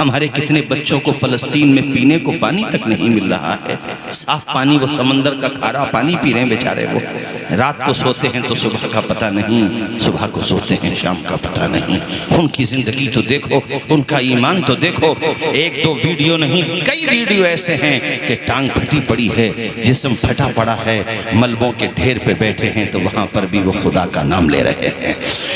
हमारे कितने बच्चों को फ़लस्तीन में पीने को पानी तक नहीं मिल रहा है, साफ पानी, वो समंदर का खारा पानी पी रहे हैं बेचारे। वो रात को सोते हैं तो सुबह का पता नहीं, सुबह को सोते हैं शाम का पता नहीं। उनकी ज़िंदगी तो देखो, उनका ईमान तो देखो। एक दो वीडियो नहीं, कई वीडियो ऐसे हैं कि टांग फटी पड़ी है, जिस्म फटा पड़ा है, मलबों के ढेर पे बैठे हैं तो वहाँ पर भी वो खुदा का नाम ले रहे हैं।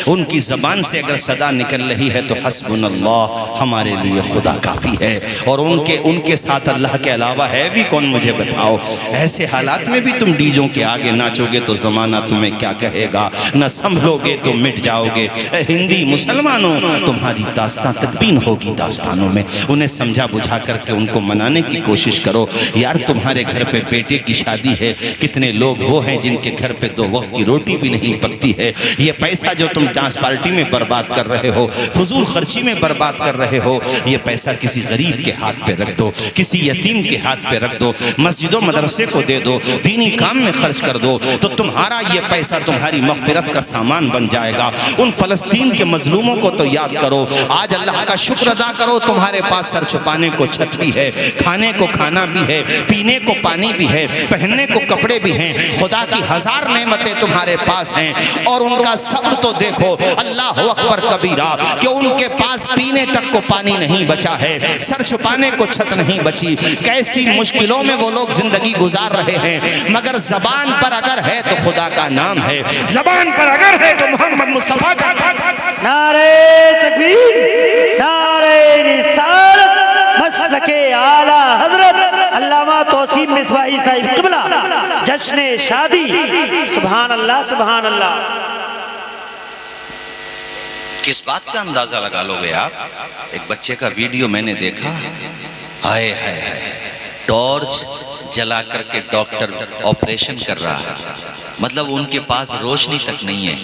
उनकी ज़बान से अगर सदा निकल रही है तो हस्बुनल्लाह, हमारे लिए खुदा काफ़ी है। और उनके साथ अल्लाह के अलावा है भी कौन, मुझे बताओ। ऐसे हालात में भी तुम डीजों के आगे नाचोगे तो ज़माना तुम्हें क्या कहेगा, न संभलोगे तो मिट जाओगे। हिंदी मुसलमानों, तुम्हारी दास्तां तकबीन होगी दास्तानों में। उन्हें समझा बुझा करके उनको मनाने की कोशिश करो। यार तुम्हारे घर पे बेटे की शादी है, कितने लोग वो हैं जिनके घर पे 2 वक्त की रोटी भी नहीं पकती है। ये पैसा जो तुम डांस पार्टी में बर्बाद कर रहे हो, फजूल खर्ची में बर्बाद कर रहे हो, ये पैसा किसी गरीब के हाथ पे रख दो, किसी यतीम के हाथ पे रख दो, मस्जिदों मदरसे को दे दो, दीनी काम में खर्च कर दो, तो तुम्हारा ये पैसा तुम्हारी मग़फ़िरत का सामान बन जाएगा। उन फ़लस्तीन के मजलूमों को तो याद करो। आज अल्लाह का शुक्र अदा करो, तुम्हारे पास सर छुपाने को छत भी है, खाने को खाना भी है, पीने को पानी भी है, पहनने को कपड़े भी हैं। खुदा की 1000 नेमतें तुम्हारे पास हैं। और उनका सब्र तो देखो, अल्लाह अकबर कबीरा, कि उनके पास पीने तक को पानी नहीं बचा है, सर छुपाने को छत नहीं बची। कैसी मुश्किलों में वो लोग जिंदगी गुजार रहे हैं, मगर जबान पर अगर है तो खुदा का नाम है, जबान पर अगर है तो मोहम्मद मुस्तफा का। नारे तकबीर, नारे रिसालत, मसलके आला हजरत अल्लामा तौसीफ मिसबाही साहिब क़िबला, जश्न शादी। सुभान अल्लाह, सुभान अल्लाह। किस बात का अंदाजा लगा लोगे आप? एक बच्चे का वीडियो मैंने देखा, हाय हाय हाय, टॉर्च जला करके डॉक्टर ऑपरेशन कर रहा है। मतलब उनके पास रोशनी तक नहीं है,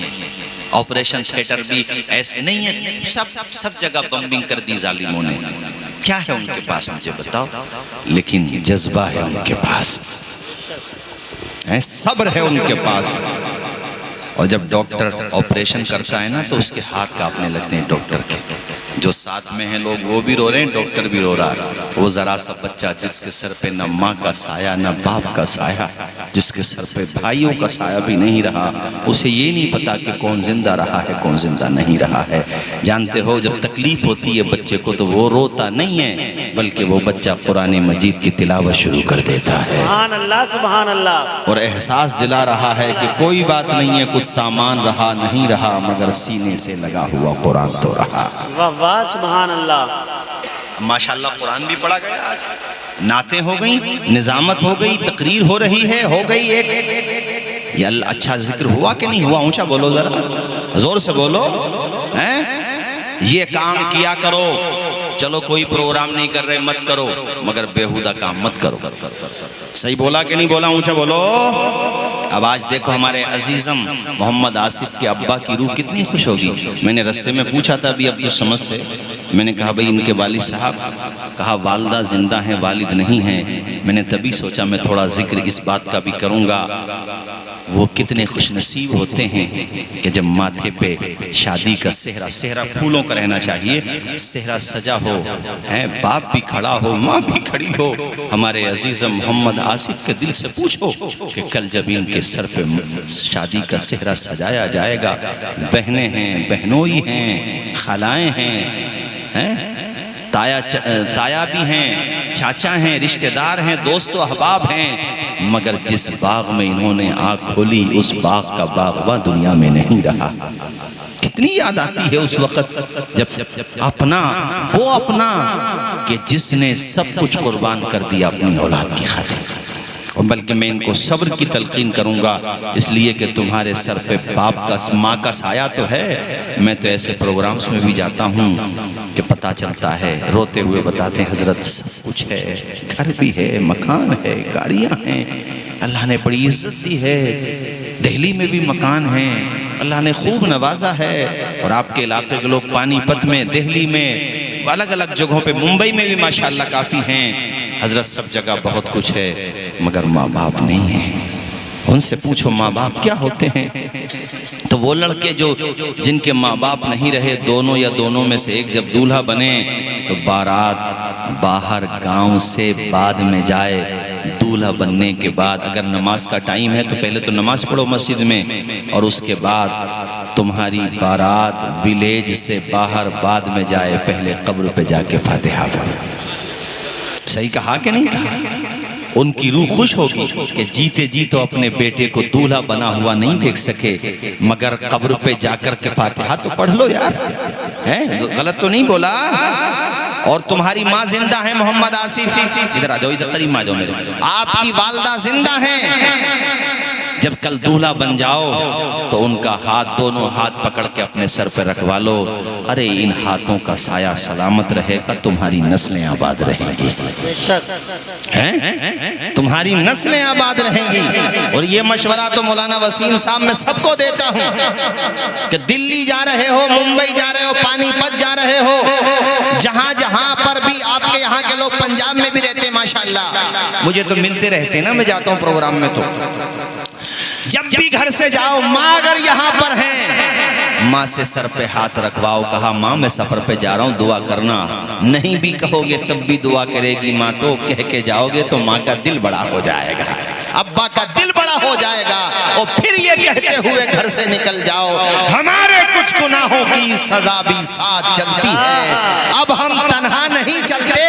ऑपरेशन थिएटर भी ऐसे नहीं है, सब जगह बम्बिंग कर दी जालिमों ने। क्या है उनके पास मुझे बताओ? लेकिन जज्बा है उनके पास, सब्र है उनके पास। और जब डॉक्टर ऑपरेशन करता है ना तो उसके हाथ कांपने लगते हैं डॉक्टर के। जो साथ में हैं लोग वो भी रो रहे हैं, डॉक्टर भी रो रहा है। वो ज़रा सा बच्चा जिसके सर पे न माँ का साया न बाप का साया, जिसके सर पे भाइयों का साया भी नहीं रहा, उसे ये नहीं पता कि कौन जिंदा रहा है कौन जिंदा नहीं रहा है। जानते हो जब तकलीफ होती है बच्चे को तो वो रोता नहीं है, बल्कि वो बच्चा कुरान मजीद की तिलावत शुरू कर देता है। सुभान अल्लाह, सुभान अल्लाह। और एहसास दिला रहा है कि कोई बात नहीं है, कुछ सामान रहा नहीं रहा, मगर सीने से लगा हुआ कुरान तो रहा। वाह वाह, सुभान अल्लाह। माशाल्लाह कुरान भी पढ़ा गया, आज नातें हो गई, निजामत हो गई, तकरीर हो रही है, हो गई एक। ये अल्लाह अच्छा जिक्र हुआ कि नहीं हुआ? ऊंचा बोलो, जरा जोर से बोलो। हैं? ये काम किया करो। चलो कोई प्रोग्राम नहीं कर रहे मत करो, मगर बेहुदा काम मत करो। सही बोला कि नहीं बोला? ऊंचा बोलो। अब आज देखो हमारे अजीज़म मोहम्मद आसिफ के अब्बा की रूह कितनी खुश होगी। मैंने रास्ते में पूछा था अभी अब्दुल समद से, मैंने कहा भाई इनके वालिद साहब, कहा वालदा जिंदा हैं वालिद नहीं हैं। मैंने तभी सोचा मैं थोड़ा जिक्र इस बात का भी करूँगा। वो कितने खुशनसीब होते हैं कि जब माथे पे शादी का सेहरा, सेहरा फूलों का रहना चाहिए, सेहरा सजा हो, हैं बाप भी खड़ा हो, माँ भी खड़ी हो। हमारे अजीज़म मोहम्मद आसिफ के दिल से पूछो कि कल जब इनके सर पे शादी का सेहरा सजाया जाएगा, बहनें हैं, बहनोई हैं, खालाएँ हैं, ताया भी हैं, चाचा हैं, रिश्तेदार हैं, दोस्तों अहबाब हैं, मगर जिस बाग में इन्होंने आँख खोली उस बाग का बागवा दुनिया में नहीं रहा। कितनी याद आती है उस वक़्त जब अपना वो अपना कि जिसने सब कुछ कुर्बान कर दिया अपनी औलाद की खातिर। और बल्कि मैं इनको सब्र की तलकीन करूँगा, इसलिए कि तुम्हारे सर पे बाप का माँ का साया तो है। मैं तो ऐसे प्रोग्राम्स में भी जाता हूँ कि पता चलता है, रोते हुए बताते हैं हजरत सब कुछ है, घर भी है, मकान है, गाड़ियाँ हैं, अल्लाह ने बड़ी इज्जत दी है, दिल्ली में भी मकान है, अल्लाह ने खूब नवाजा है। और आपके इलाके के लोग पानीपत में, दिल्ली में, अलग अलग जगहों पे, मुंबई में भी माशाल्लाह काफ़ी हैं हजरत, सब जगह बहुत कुछ है, मगर माँ बाप नहीं है। उनसे पूछो माँ बाप क्या होते हैं, तो वो लड़के जो जिनके माँ बाप नहीं रहे, दोनों या दोनों में से एक जब दूल्हा बने तो बारात बाहर गांव से बाद में जाए। दूल्हा बनने के बाद अगर नमाज का टाइम है तो पहले तो नमाज पढ़ो मस्जिद में, और उसके बाद तुम्हारी बारात विलेज से बाहर बाद में जाए, पहले कब्र पे जाके फातिहा पढ़ो। सही कहा कि नहीं कहा? उनकी रूह खुश होगी कि जीते जी तो अपने बेटे को दूल्हा बना हुआ नहीं देख सके, मगर कब्र पे जाकर के फातिहा तो पढ़ लो यार, है गलत तो नहीं बोला। और तुम्हारी माँ जिंदा है मोहम्मद आसिफ, इधर आ जाओ, इधर करीब आ जाओ मेरे, आपकी वालदा जिंदा है। जब कल दूल्हा बन जाओ तो उनका हाथ, दोनों हाथ पकड़ के अपने सर पे रखवा लो। अरे इन हाथों का साया सलामत रहेगा, तुम्हारी नस्लें आबाद रहेंगी, हैं? तुम्हारी नस्लें आबाद रहेंगी। और ये मशवरा तो मौलाना वसीम साहब मैं सबको देता हूँ कि दिल्ली जा रहे हो, मुंबई जा रहे हो, पानीपत जा रहे हो, जहां जहां पर भी आपके यहाँ के लोग, पंजाब में भी रहते हैं माशाल्लाह, मुझे तो मिलते रहते हैं ना, मैं जाता हूँ प्रोग्राम में, तो जब भी घर से जाओ, माँ अगर यहाँ पर है, माँ से सर पे हाथ रखवाओ, कहा माँ मैं सफर पे जा रहा हूँ, दुआ करना। नहीं भी कहोगे तब भी दुआ करेगी माँ, तो कह के जाओगे तो माँ का दिल बड़ा हो जाएगा, अब्बा का दिल बड़ा हो जाएगा, और फिर ये कहते हुए घर से निकल जाओ, हमारे कुछ गुनाहों की सजा भी साथ चलती है, अब हम तन्हा नहीं चलते,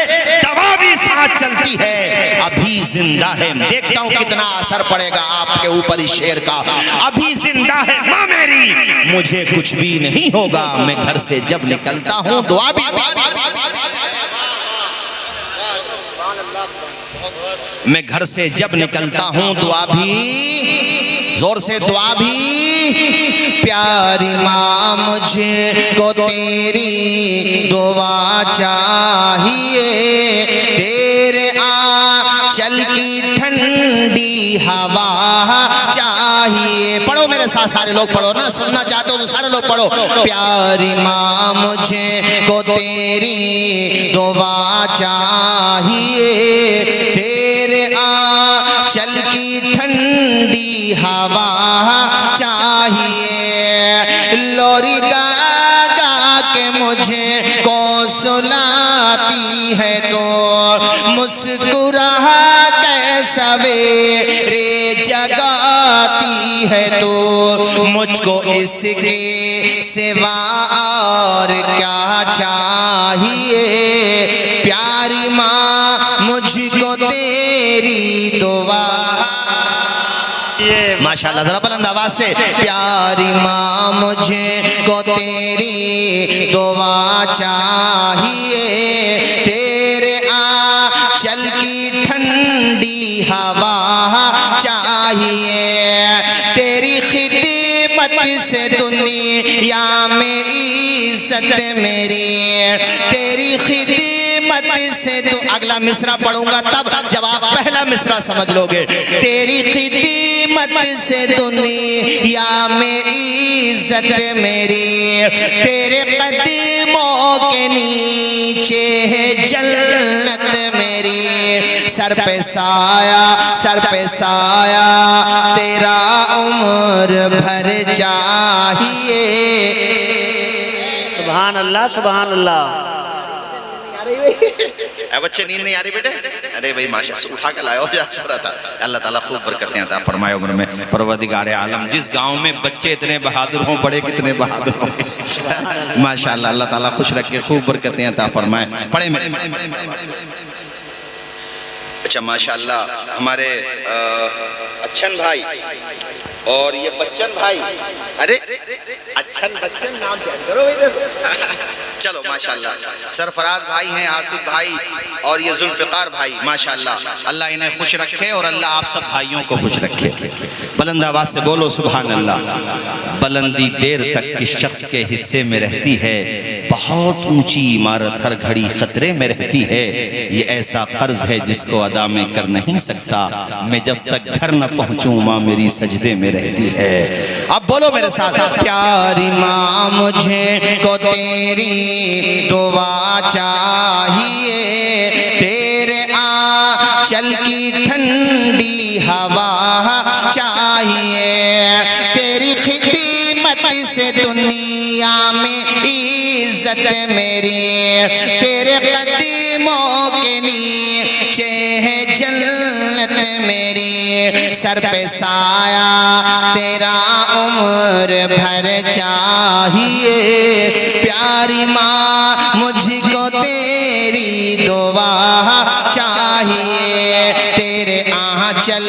दवा भी साथ चलती है, अभी जिंदा है। देखता हूँ कितना असर पड़ेगा आपके ऊपर इस शेर का। अभी जिंदा है माँ मेरी, मुझे कुछ भी नहीं होगा, मैं घर से जब निकलता हूँ दुआ भी साथ, मैं घर से जब निकलता हूँ दुआ भी, जोर से दुआ भी, प्यारी माँ मुझे को तेरी दुआ चाहिए, तेरे आंचल की ठंडी हवा चाहिए। पढ़ो मेरे साथ सारे लोग, पढ़ो ना, सुनना चाहते हो तो सारे लोग पढ़ो। प्यारी माँ मुझे को तेरी दुआ चाहिए, तेरे आंचल की ठंडी हवा चाहिए, लोरी गा गा के मुझे को सुलाती है, तो मुस्कुरा के सवेरे जगाती है, तो मुझको इसके सिवा और क्या चाहिए, प्यारी माँ मुझको तेरी दुआ। माशाल्लाह, जरा बुलंद आवाज से, प्यारी माँ मुझे को तेरी दुआ चाहिए, तेरे आंचल की ठंडी हवा चाहिए, तेरी खिदमत से दुनिया में इज्जत मेरी, तेरी खिदमत से तो अगला मिसरा पढ़ूंगा तब जब आप पहला मिसरा समझ लोगे। तेरी खिदमत से दुनिया में इज्जत मेरी, तेरे कदमों के नीचे है जन्नत मेरी, सर पे साया, सर पे साया तेरा उम्र भर चाहिए। सुभान अल्लाह, सुभान अल्लाह। बच्चे नींद नहीं आ रही बेटे? अरे भाई माशाल्लाह, उठा के लाया हो जा रहा था। अल्लाह ताला खूब बरकतें अता फरमाए उम्र में। परवरदिगार आलम, जिस गांव में बच्चे इतने बहादुर हों, बड़े कितने बहादुर हों माशाल्लाह, अल्लाह ताला खुश रख के खूब बरकतें अता फरमाए। पढ़े मेरे। अच्छा माशाल्लाह, हमारे अच्छन भाई और ये बच्चन भाई, अरे अच्छन बच्चन नाम चेंज करो चलो माशाल्लाह। सरफराज भाई हैं, आसिफ भाई और ये जुल्फ़िकार भाई, माशाल्लाह, अल्लाह इन्हें खुश रखे और अल्लाह आप सब भाइयों को खुश रखे। बुलंद आवाज से बोलो सुभान अल्लाह। बुलंदी देर तक किस शख्स के हिस्से में रहती है, बहुत ऊंची इमारत हर घड़ी खतरे में रहती है, ये ऐसा कर्ज है जिसको अदा में कर नहीं सकता, मैं जब तक घर न पहुंचूं माँ मेरी सजदे में रहती है। अब बोलो मेरे साथ, प्यारी माँ मुझे को तेरी दुआ चाहिए, तेरे आंचल की ठंडी हवा चाहिए, तेरी खिदमत से दुनिया में इज्जत इज्जत मेरी तेरे कदमों के नीचे है जन्नत मेरी, सर पे साया तेरा उम्र भर चाहिए, प्यारी माँ मुझको तेरी दुआ चाहिए, तेरे आंचल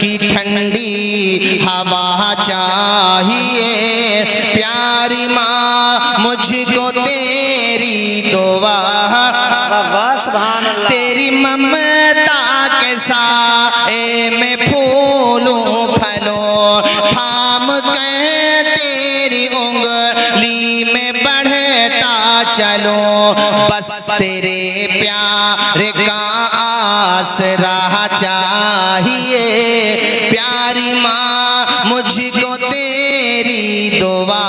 की ठंडी हवा चाहिए, प्यारी माँ मुझको तेरी दुआ, वाह सुभान अल्लाह। तेरी ममता के साए में फूलों फलों थाम के तेरी उंगली में बढ़ता चलो, बस तेरे प्यार का आसरा चाहिए, प्यारी माँ मुझको तेरी दुआ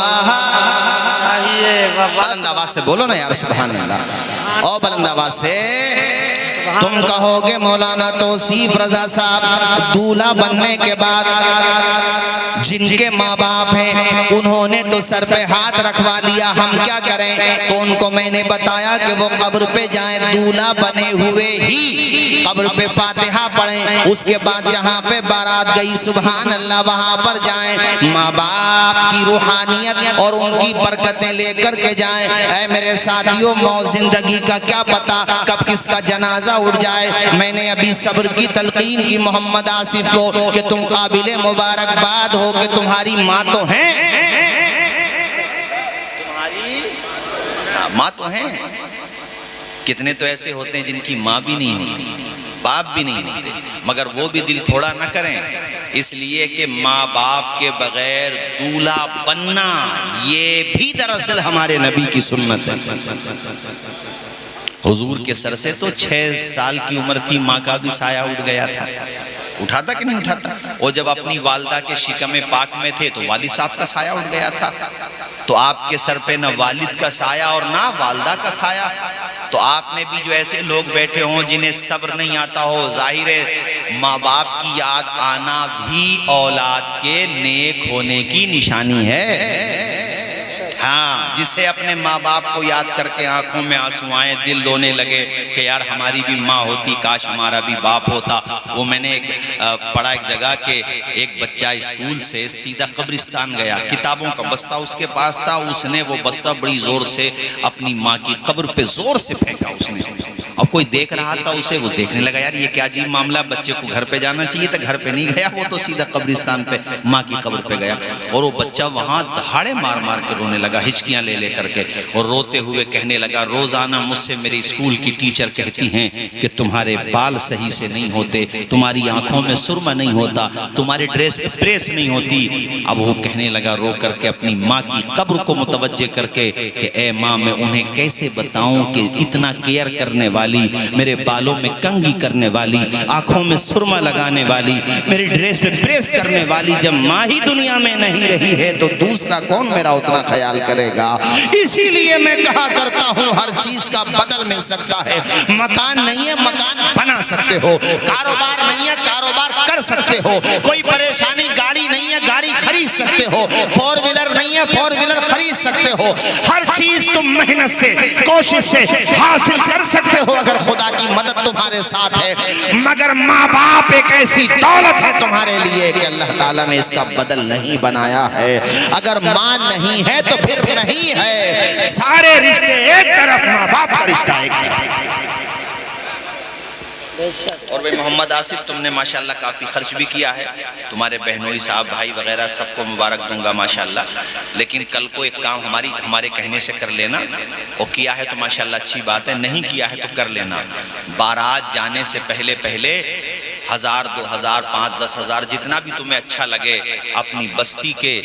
चाहिए। बुलंद आवाज से बोलो ना यार सुभान अल्लाह। और बुलंद आवाज से तुम कहोगे मौलाना तौसीफ रजा साहब दूल्हा बनने के बाद जिनके माँ बाप हैं उन्होंने तो सर पे हाथ रखवा लिया, हम क्या करें? तो उनको मैंने बताया कि वो कब्र पे जाएं, दूल्हा बने हुए ही कब्र पे फातिहा पढ़ें, उसके बाद जहाँ पे बारात गई सुभान अल्लाह वहाँ पर जाएं, माँ बाप की रूहानियत और उनकी बरकतें लेकर के जाएं। ऐ मेरे साथियों, मौत जिंदगी का क्या पता कब किसका जनाजा उठ जाए। मैंने अभी सब्र की तलकीन की मोहम्मद आसिफ को कि तुम काबिले मुबारकबाद हो कि तुम्हारी माँ तो हैं, माँ तो हैं। कितने तो ऐसे होते हैं जिनकी माँ भी नहीं होती, बाप भी नहीं होते, मगर वो भी दिल थोड़ा न करें, इसलिए कि माँ बाप के बगैर दूल्हा बनना ये भी दरअसल हमारे नबी की सुन्नत है। हुजूर के सर से तो 6 साल की उम्र थी, माँ का भी साया उठ गया था। उठाता कि नहीं उठाता? और जब अपनी वालिदा के शिकमे पाक में थे तो वालिद साहब का साया उठ गया था। तो आपके सर पे ना वालिद का साया और ना वालिदा का साया। तो आप में भी जो ऐसे लोग बैठे हों जिन्हें सब्र नहीं आता हो, जाहिर है माँ बाप की याद आना भी औलाद के नेक होने की निशानी है। हाँ, जिसे अपने माँ बाप को याद करके आंखों में आंसू आए, दिल रोने लगे कि यार हमारी भी माँ होती, काश हमारा भी बाप होता। वो मैंने एक पढ़ा एक जगह के एक बच्चा स्कूल से सीधा कब्रिस्तान गया, किताबों का बस्ता उसके पास था, उसने वो बस्ता बड़ी जोर से अपनी माँ की कब्र पे जोर से फेंका उसने। अब कोई देख रहा था उसे, वो देखने लगा यार ये क्या अजीब मामला, बच्चे को घर पे जाना चाहिए था, घर पे नहीं गया, वो तो सीधा कब्रिस्तान पे माँ की कब्र पे गया। और वो बच्चा वहाँ दहाड़े मार मार के रोने लगा, हिचकियाँ ले ले करके, और रोते हुए कहने लगा रोजाना मुझसे मेरी स्कूल की टीचर कहती हैं कि तुम्हारे बाल सही से नहीं होते, तुम्हारी आंखों में सुरमा नहीं होता, तुम्हारी ड्रेस पे प्रेस नहीं होती। अब वो कहने लगा रो करके अपनी माँ की कब्र को मुतवज्जे करके कि ए माँ, मैं उन्हें कैसे बताऊं कि इतना केयर करने वाली, मेरे बालों में कंघी करने वाली, आंखों में सुरमा लगाने वाली, मेरी ड्रेस पे प्रेस करने वाली जब माँ ही दुनिया में नहीं रही है तो दूसरा कौन मेरा उतना ख्याल करेगा। इसीलिए मैं कहा करता हूँ हर चीज का बदल मिल सकता है। मकान नहीं है, मकान बना सकते हो, कारोबार नहीं है, कारोबार कर सकते हो, कोई परेशानी गाड़ी नहीं है, गाड़ी खरीद सकते हो, 4 व्हीलर नहीं है, 4 व्हीलर खरीद सकते हो। हर चीज तुम मेहनत से कोशिश से हासिल कर सकते हो अगर खुदा की मदद तुम्हारे साथ है। मगर माँ बाप एक ऐसी दौलत है तुम्हारे लिए कि अल्लाह ताला ने इसका बदल नहीं बनाया है। अगर माँ नहीं है तो फिर नहीं है। सारे रिश्ते एक तरफ, माँ बाप का रिश्ता एक तरफ। और भाई मोहम्मद आसिफ, तुमने माशाल्लाह काफ़ी खर्च भी किया है, तुम्हारे बहनोई साहब भाई वगैरह सबको मुबारक दूंगा माशाल्लाह। लेकिन कल को एक काम हमारे कहने से कर लेना, और किया है तो माशाल्लाह अच्छी बात है, नहीं किया है तो कर लेना। बारात जाने से पहले 1000, 2000, 5, 10,000 जितना भी तुम्हें अच्छा लगे, अपनी बस्ती के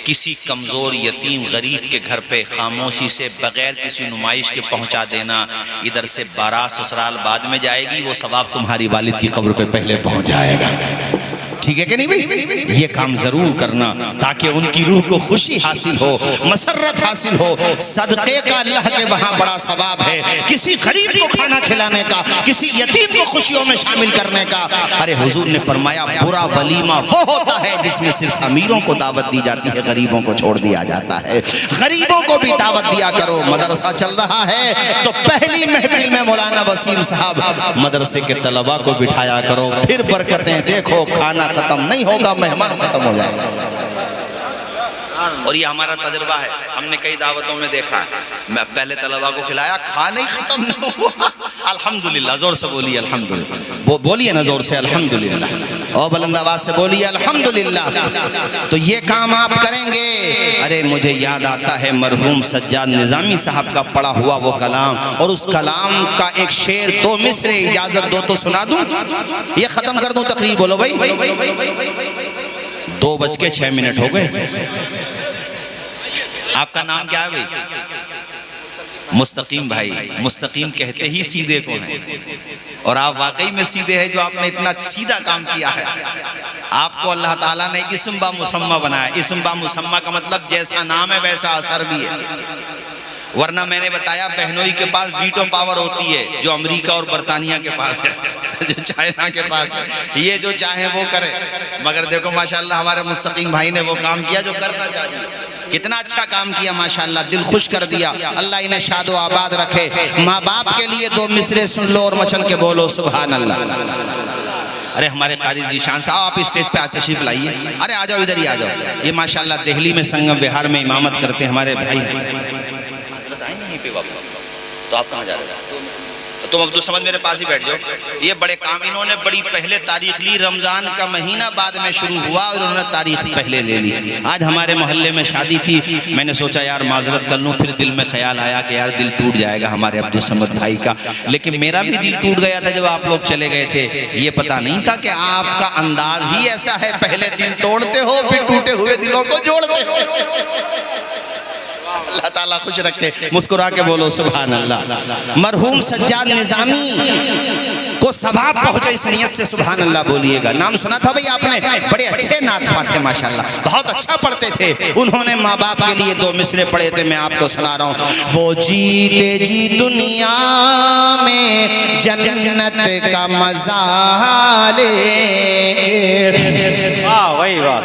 किसी कमज़ोर यतीम गरीब के घर पे खामोशी से बगैर किसी नुमाइश के पहुंचा देना। इधर से बारात ससुराल बाद में जाएगी, वो सवाब तुम्हारी वालिद की कब्र पे पहले पहुंच जाएगा। ठीक है कि नहीं भाई? ये काम जरूर करना ताकि उनकी रूह को खुशी हासिल हो, मसरत हासिल हो। सदक़े का अल्लाह के वहाँ बड़ा सवाब है, किसी गरीब को खाना खिलाने का, किसी यतीम को खुशियों में शामिल करने का। अरे हुजूर ने फरमाया बुरा वलीमा वो होता है जिसमें सिर्फ अमीरों को दावत दी जाती है, गरीबों को छोड़ दिया जाता है। गरीबों को भी दावत दिया करो। मदरसा चल रहा है तो पहली महफिल में मौलाना वसीम साहब मदरसे के तलबा को बिठाया करो, फिर बरकतें देखो। खाना खत्म नहीं होगा, मेहमान खत्म हो जाएगा। और ये हमारा तजुर्बा है, हमने कई दावतों में देखा है। मैं पहले तलबा को खिलाया, खाना ही खत्म न हुआ। अल्हम्दुलिल्लाह, जोर से बोलिए अल्हम्दुलिल्लाह। बोलिए ना जोर से अल्हम्दुलिल्लाह, और बुलंद आवाज से बोलिए अल्हम्दुलिल्लाह। तो ये काम आप करेंगे। अरे मुझे याद आता है मरहूम सज्जाद निज़ामी साहब का पढ़ा हुआ वो कलाम, और उस कलाम का एक शेर, 2 मिसरे इजाजत दो तो सुना दूं, ये खत्म कर दूं तकरीर। बोलो भाई, 2:06 हो गए। आपका नाम क्या है भाई? मुस्तकीम भाई। मुस्तकीम कहते ही सीधे को है, और आप वाकई में सीधे हैं जो आपने इतना सीधा काम किया है। आपको अल्लाह ताला ने इस्म बा मुसम्मा बनाया। इस्म बा मुसम्मा का मतलब जैसा नाम है वैसा असर भी है। वरना मैंने बताया बहनोई के पास वीटो पावर होती है जो अमेरिका और बरतानिया के पास है, जो चाइना के पास है। ये जो चाहे वो करे, मगर देखो माशाल्लाह हमारे मुस्तकीम भाई ने वो काम किया जो करना चाहिए। कितना अच्छा काम किया माशाल्लाह, दिल खुश कर दिया। अल्लाह इन्हें शादो आबाद रखे। माँ बाप के लिए 2 मिसरे सुन लो और मचल के बोलो सुभान अल्लाह। अरे हमारे कारी जीशान साहब आप स्टेज पे तशरीफ लाइए। अरे आ जाओ, इधर ही आ जाओ। ये माशाल्लाह दिल्ली में संगम विहार में इमामत करते हैं हमारे भाई हैं। तो आप कहाँ जा रहे हो? तुम अब्दुल समद मेरे पास ही बैठ जाओ। ये बड़े काम, इन्होंने बड़ी पहले तारीख ली। रमज़ान का महीना बाद में शुरू हुआ और उन्होंने तारीख पहले ले ली। आज हमारे मोहल्ले में शादी थी, मैंने सोचा यार माजरत कर लूँ, फिर दिल में ख्याल आया कि यार दिल टूट जाएगा हमारे अब्दुल समद भाई का। लेकिन मेरा भी दिल टूट गया था जब आप लोग चले गए थे। ये पता नहीं था कि आपका अंदाज ही ऐसा है, पहले दिल तोड़ते हो फिर टूटे हुए दिलों को जोड़ते हो। अल्लाह ताला खुश रखे। मुस्कुरा के बोलो सुभान अल्लाह। मरहूम सज्जाद निज़ामी को सवाब पहुंचे इस नियत से सुभान अल्लाह बोलिएगा। नाम सुना था भाई आपने? बड़े अच्छे नातवा थे माशाल्लाह, बहुत अच्छा पढ़ते थे। उन्होंने माँ बाप के लिए 2 मिसरे पढ़े थे, मैं आपको सुना रहा हूँ। वो जीते जी दुनिया में जन्नत का मजा लेंगे।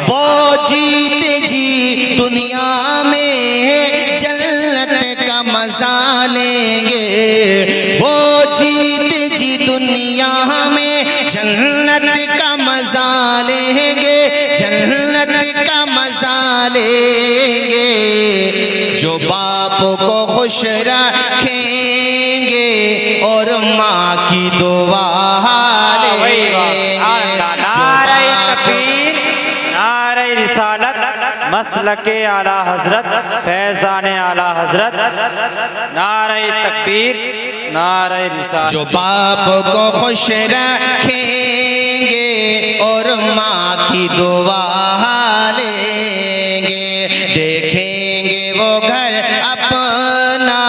वो जीते जी दुनिया में जन्नत का मजा लेंगे। वो जीत जी दुनिया में जन्नत का मजा लेंगे, जन्नत का मजा लेंगे। जो बाप को खुश रखेंगे और माँ की दुआ लेंगे। रिसालत मसलके आला हजरत फैज़ाने आला हजरत नारे तकबीर नारे रिसालत। जो बाप को खुश रखेंगे और माँ की दुआ लेंगे, देखेंगे वो घर अपना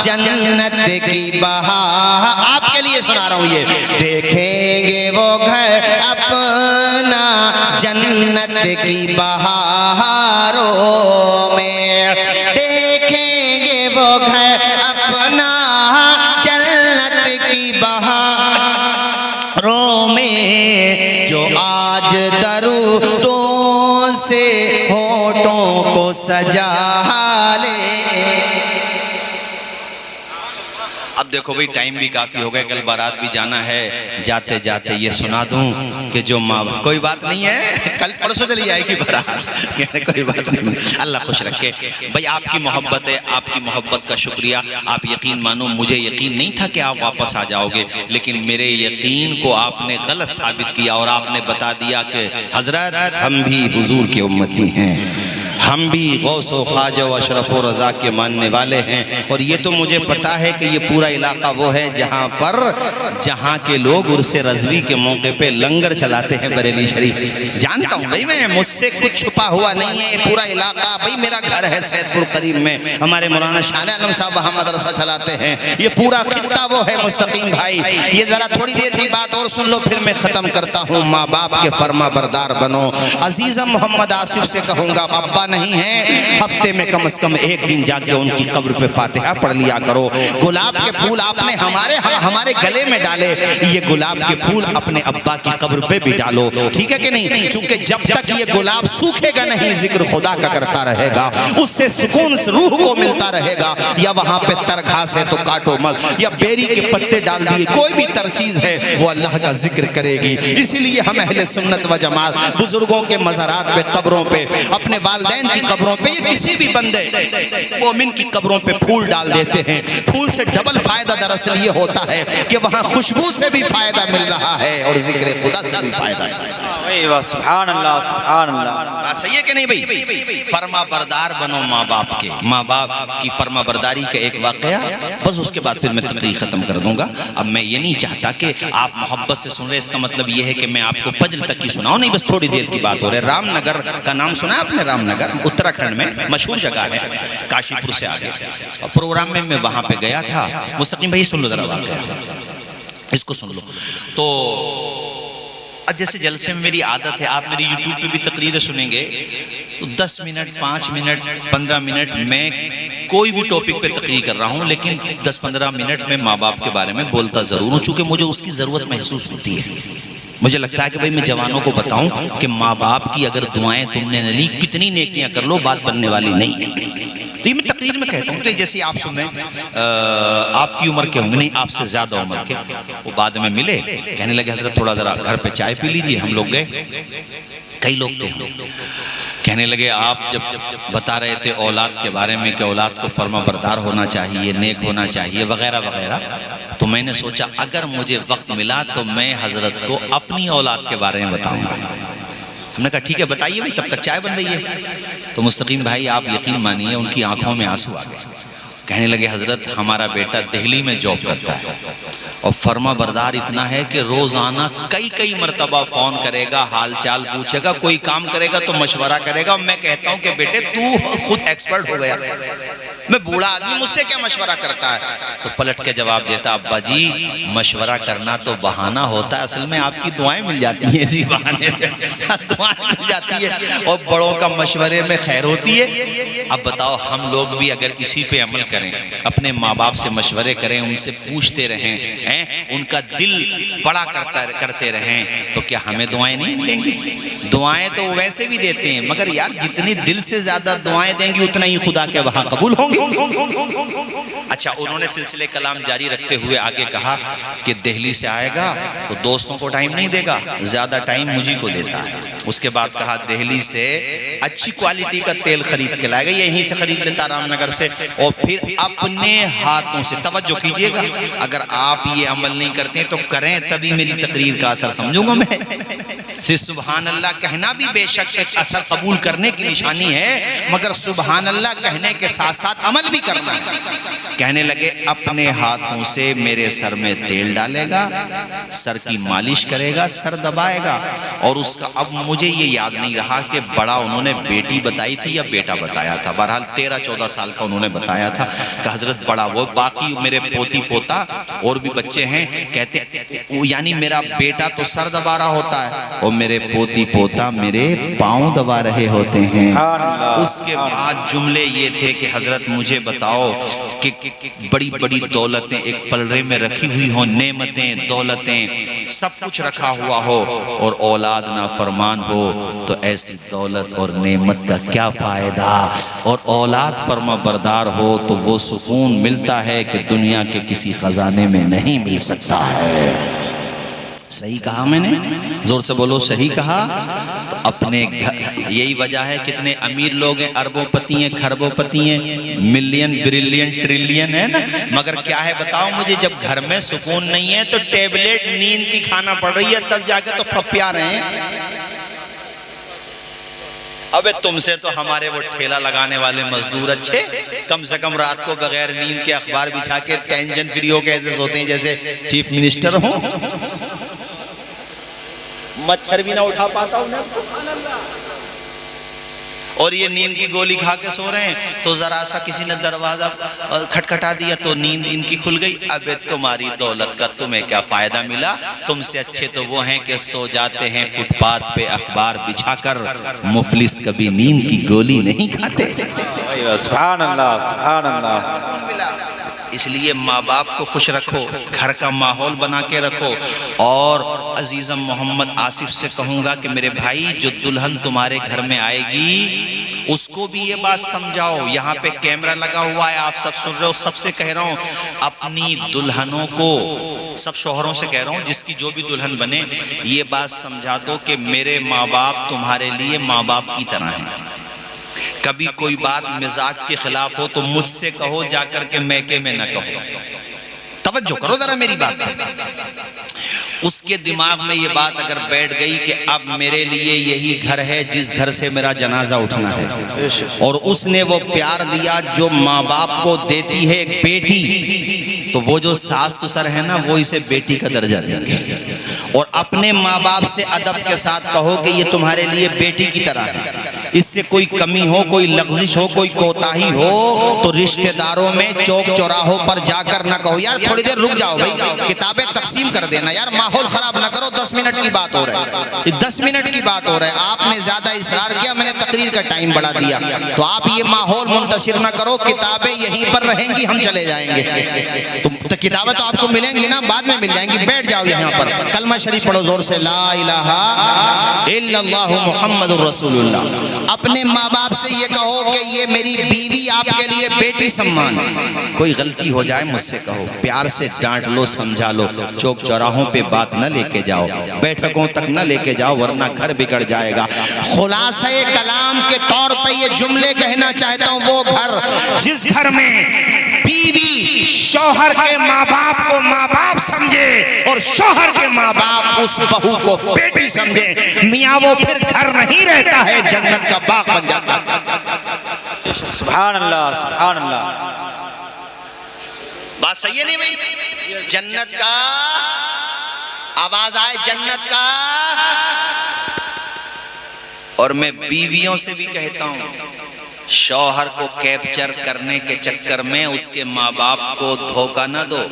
जन्नत की बहार। आपके लिए सुना रहा हूँ ये। देखेंगे वो घर अपना जन्नत की बहारों में, देखेंगे वो घर अपना जन्नत की बहारों में। जो आज दरूदों से होठों को सजा ले। अब देखो भाई टाइम भी काफ़ी हो गया, कल बारात भी जाना है। जाते जाते ये सुना दूं कि जो माँ, कोई बात नहीं है, कल परसों चली आएगी बारात, कोई बात नहीं, अल्लाह खुश रखे। भाई आपकी मोहब्बत है, आपकी मोहब्बत का शुक्रिया। आप यकीन मानो, मुझे यकीन नहीं था कि आप वापस आ जाओगे, लेकिन मेरे यकीन को आपने गलत साबित किया और आपने बता दिया कि हजरत हम भी हुजूर के उम्मती हैं, हम भी गौसो ख्वाजा व अशरफ व रज़ा के मानने वाले हैं। और ये तो मुझे पता है कि ये पूरा इलाका वो है जहाँ पर जहाँ के लोग उर्से रज़वी के मौके पे लंगर चलाते हैं बरेली शरीफ। जानता हूँ भाई मैं, मुझसे कुछ छुपा हुआ नहीं है, पूरा इलाका भाई मेरा घर है सैदपुर करीब में, हमारे मौलाना शान आलम साहब वहाँ मदरसा चलाते हैं, ये पूरा खित्ता वो है मुस्तकीम भाई। ये जरा थोड़ी देर की बात और सुन लो फिर मैं खत्म करता हूँ। माँ बाप के फर्मा बरदार बनो। अजीज़ा मोहम्मद आसिफ से कहूँगा, अब्बा नहीं है, हफ्ते में कम से कम एक दिन जाके उनकी कब्र पे फातिहा पढ़ लिया करो। गुलाब के फूल आपने हमारे गले में डाले, ये गुलाब के फूल अपने अब्बा की कब्र पे भी डालो, ठीक है कि नहीं? क्योंकि जब तक ये गुलाब सूखेगा नहीं, जिक्र खुदा का करता रहेगा, उससे सुकून रूह को मिलता रहेगा। या वहां पे तर घास है तो काटो मत, या बेरी के पत्ते डाल दिए, कोई भी तर चीज है वो अल्लाह का जिक्र करेगी। इसीलिए हम अहले सुन्नत व जमात बुजुर्गों के मज़ारात पे, कब्रों पे, अपने वालिदैन की कब्रों पे, या किसी भी बंदे मोमिन की कब्रों पे फूल डाल देते हैं। फूल से डबल फायदा दरअसल ये होता है कि वहां खुशबू से भी फायदा मिल रहा है और जिक्र खुदा से भी फायदा। सुभान अल्लाह, सुभान अल्लाह। बात सही है कि नहीं भाई? फर्मा बरदार बनो माँ बाप के। माँ बाप की फर्मा बरदारी का एक वाकया, बस उसके बाद फिर मैं तकरीर खत्म कर दूंगा। अब मैं ये नहीं चाहता कि आप मोहब्बत से सुन रहे, इसका मतलब ये है कि मैं आपको फज्र तक की सुनाऊं, नहीं, बस थोड़ी देर की बात हो रही है। रामनगर का नाम सुना आपने? रामनगर उत्तराखंड में मशहूर जगह है, काशीपुर से आगे। और प्रोग्राम में मैं वहां पे गया था। मुस्तकीम भाई सुन लो जरा वाकया, इसको सुन लो। तो अब जैसे जलसे में मेरी आदत है, आप मेरी YouTube पे भी तकरीरें सुनेंगे तो 10 मिनट, 5 मिनट, 15 मिनट मैं कोई भी टॉपिक पे तकरीर कर रहा हूँ, लेकिन 10-15 मिनट में माँ बाप के बारे में बोलता ज़रूर हूँ, चूँकि मुझे उसकी ज़रूरत महसूस होती है। मुझे लगता है कि भाई मैं जवानों को बताऊं कि माँ बाप की अगर दुआएं तुमने न ली, कितनी नेकियां कर लो, बात बनने वाली नहीं है। तो ये मैं तकरीर में कहता हूँ। तो जैसे आप सुन रहे हैं, आपकी उम्र के होंगे, नहीं आपसे ज़्यादा उम्र के, वो बाद में मिले, कहने लगे हजरत थोड़ा ज़रा घर पे चाय पी लीजिए। हम लोग गए, कई लोग थे, कहने लगे आप जब बता रहे थे औलाद के बारे में कि औलाद को फर्मा बरदार होना चाहिए, नेक होना चाहिए वगैरह वगैरह, तो मैंने सोचा अगर मुझे वक्त मिला तो मैं हजरत को अपनी औलाद के बारे में बताऊंगा। हमने कहा ठीक है बताइए भाई, तब तक चाय बन रही है। तो मुस्तकीम भाई आप यकीन मानिए उनकी आंखों में आंसू आ गए। कहने लगे हजरत हमारा बेटा दिल्ली में जॉब करता है और फर्मा बरदार इतना है कि रोजाना कई मरतबा फोन करेगा, हाल चाल पूछेगा, कोई काम करेगा तो मशवरा करेगा। मैं कहता हूँ कि बेटे तू खुद एक्सपर्ट हो गया, मैं बूढ़ा आदमी, मुझसे क्या मशवरा करता है? तो पलट के जवाब देता, अब्बा जी मशवरा करना तो बहाना होता है, असल में आपकी दुआएं मिल जाती हैं जी, बहाने से दुआएं मिल जाती है और बड़ों का मशवरे में खैर होती है। अब बताओ हम लोग भी अगर इसी पे अमल करें, अपने माँ बाप से मशवरे करें, उनसे पूछते रहें, हैं उनका दिल बड़ा करते रहें, तो क्या हमें दुआएं नहीं मिलेंगी? दुआएं तो वैसे भी देते हैं, मगर यार जितनी दिल से ज्यादा दुआएं देंगी उतना ही खुदा के वहां कबूल होंगी। अच्छा, उन्होंने सिलसिले कलाम जारी रखते हुए आगे कहा कि दिल्ली से आएगा तो दोस्तों को टाइम नहीं देगा, ज्यादा टाइम मुझी को देता है। उसके बाद कहा दिल्ली से अच्छी क्वालिटी का तेल खरीद के लाएगा, यहीं से खरीद लेता रामनगर से, और फिर अपने हाथों से, तवज्जो कीजिएगा, अगर आप ये अमल नहीं करते तो करें, तभी मेरी तकरीर का असर समझूंगा मैं। सुभान अल्लाह कहना भी बेशक एक असर कबूल करने की निशानी है, मगर सुभान अल्लाह कहने के साथ साथ अमल भी करना है। कहने लगे अपने हाथों से मेरे सर में तेल डालेगा, सर की मालिश करेगा, सर दबाएगा, और उसका अब मुझे ये याद नहीं रहा कि बड़ा उन्होंने बेटी बताई थी या बेटा बताया था, बहरहाल 13-14 साल का उन्होंने बताया था कि हजरत बड़ा वो, बाकी मेरे पोती पोता और भी बच्चे हैं, कहते यानी मेरा बेटा तो सर दबा रहा होता है और मेरे पोती पोता मेरे पाँव दबा रहे होते हैं। उसके बाद जुमले ये थे कि हजरत मुझे बताओ कि बड़ी बड़ी दौलतें एक पलड़े में रखी हुई हो, नेमतें दौलतें सब कुछ रखा हुआ हो, और औलाद ना फरमान हो, तो ऐसी दौलत और नेमत का क्या फायदा? और औलाद फरमा बरदार हो तो वो सुकून मिलता है कि दुनिया के किसी खजाने में नहीं मिल सकता है। सही कहा मैंने? जोर से बोलो सही कहा। तो अपने घर, यही वजह है कितने अमीर लोग हैं, अरबोपति हैं, खरबोपति हैं, मिलियन ब्रिलियन ट्रिलियन है ना, मगर क्या है बताओ मुझे, जब घर में सुकून नहीं है तो टेबलेट नींद की खाना पड़ रही है, तब जाके तो पप्पिया रहे हैं। अबे तुमसे तो हमारे वो ठेला लगाने वाले मजदूर अच्छे, कम से कम रात को बगैर नींद के अखबार बिछा के टेंशन फ्री होके ऐसे सोते हैं जैसे चीफ मिनिस्टर हो। मच्छर भी ना उठा पाता हूं, और ये नींद की गोली खा के सो रहे हैं। तो जरा सा किसी ने दरवाजा खटखटा दिया तो नींद इनकी खुल गई। अबे तुम्हारी दौलत का तुम्हें क्या फायदा मिला? तुमसे अच्छे तो वो हैं कि सो जाते हैं फुटपाथ पे अखबार बिछाकर, मुफलिस कभी नींद की गोली नहीं खाते। सुभान अल्लाह, सुभान अल्लाह। इसलिए माँ बाप को खुश रखो, घर का माहौल बना के रखो। और अजीज़म मोहम्मद आसिफ से कहूँगा कि मेरे भाई, जो दुल्हन तुम्हारे घर में आएगी उसको भी ये बात समझाओ। यहाँ पे कैमरा लगा हुआ है, आप सब सुन रहे हो, सबसे कह रहा हूँ, अपनी दुल्हनों को, सब शौहरों से कह रहा हूँ, जिसकी जो भी दुल्हन बने, ये बात समझा दो कि मेरे माँ बाप तुम्हारे लिए माँ बाप की तरह हैं। कभी कोई बात मिजाज के खिलाफ हो तो मुझसे कहो, जाकर के मैके में न कहो। तवज्जो करो जरा मेरी बात पे। उसके दिमाग में ये बात अगर बैठ गई कि अब मेरे लिए यही घर है जिस घर से मेरा जनाजा उठना है, और उसने वो प्यार दिया जो माँ बाप को देती है एक बेटी, तो वो जो सास ससुर है ना, वो इसे बेटी का दर्जा देंगे। और अपने माँ बाप से अदब के साथ कहो कि ये तुम्हारे लिए बेटी की तरह है। इससे कोई कमी हो, कोई लग़ज़िश हो, कोई कोताही हो तो रिश्तेदारों में चौक चौराहों पर जाकर ना कहो यार थोड़ी देर रुक जाओ भाई, किताबें तकसीम कर देना, यार माहौल खराब ना करो, 10 मिनट की बात हो रहा है, 10 मिनट की बात हो रहा है, आपने ज्यादा इसरार किया, मैंने तकरीर का टाइम बढ़ा दिया, तो आप ये माहौल मुंतशिर ना करो, किताबें यहीं पर रहेंगी, हम चले जाएंगे। तो किताबें तो आपको मिलेंगी ना, बाद में मिल जाएंगी, बैठ जाओ यहाँ पर, कलमा शरीफ पढ़ो जोर से, ला इलाहा इल्लल्लाहु मुहम्मदुर रसूलुल्लाह। अपने माँ बाप से ये कहो कि ये मेरी बीवी आपके लिए बेटी सम्मान। कोई गलती हो जाए मुझसे कहो, प्यार से डांट लो, समझा लो, चौक चौराहों पे बात न लेके जाओ, बैठकों तक न लेके जाओ, वरना घर बिगड़ जाएगा। खुलासा कलाम के तौर पे ये जुमले कहना चाहता हूँ, वो घर जिस घर में बीवी शौहर के माँ बाप को माँ बाप समझे और शौहर के माँ बाप उस बहू को बेटी समझे, मियाँ वो फिर घर नहीं रहता है, जन्नत का बाग बन जाता है। सुभान अल्लाह, सुभान अल्लाह। बात सही है नहीं भाई? जन्नत का आवाज आए, जन्नत का। और मैं बीवियों से भी कहता हूं, शौहर को कैप्चर करने के चक्कर में उसके माँ बाप को धोखा न दो,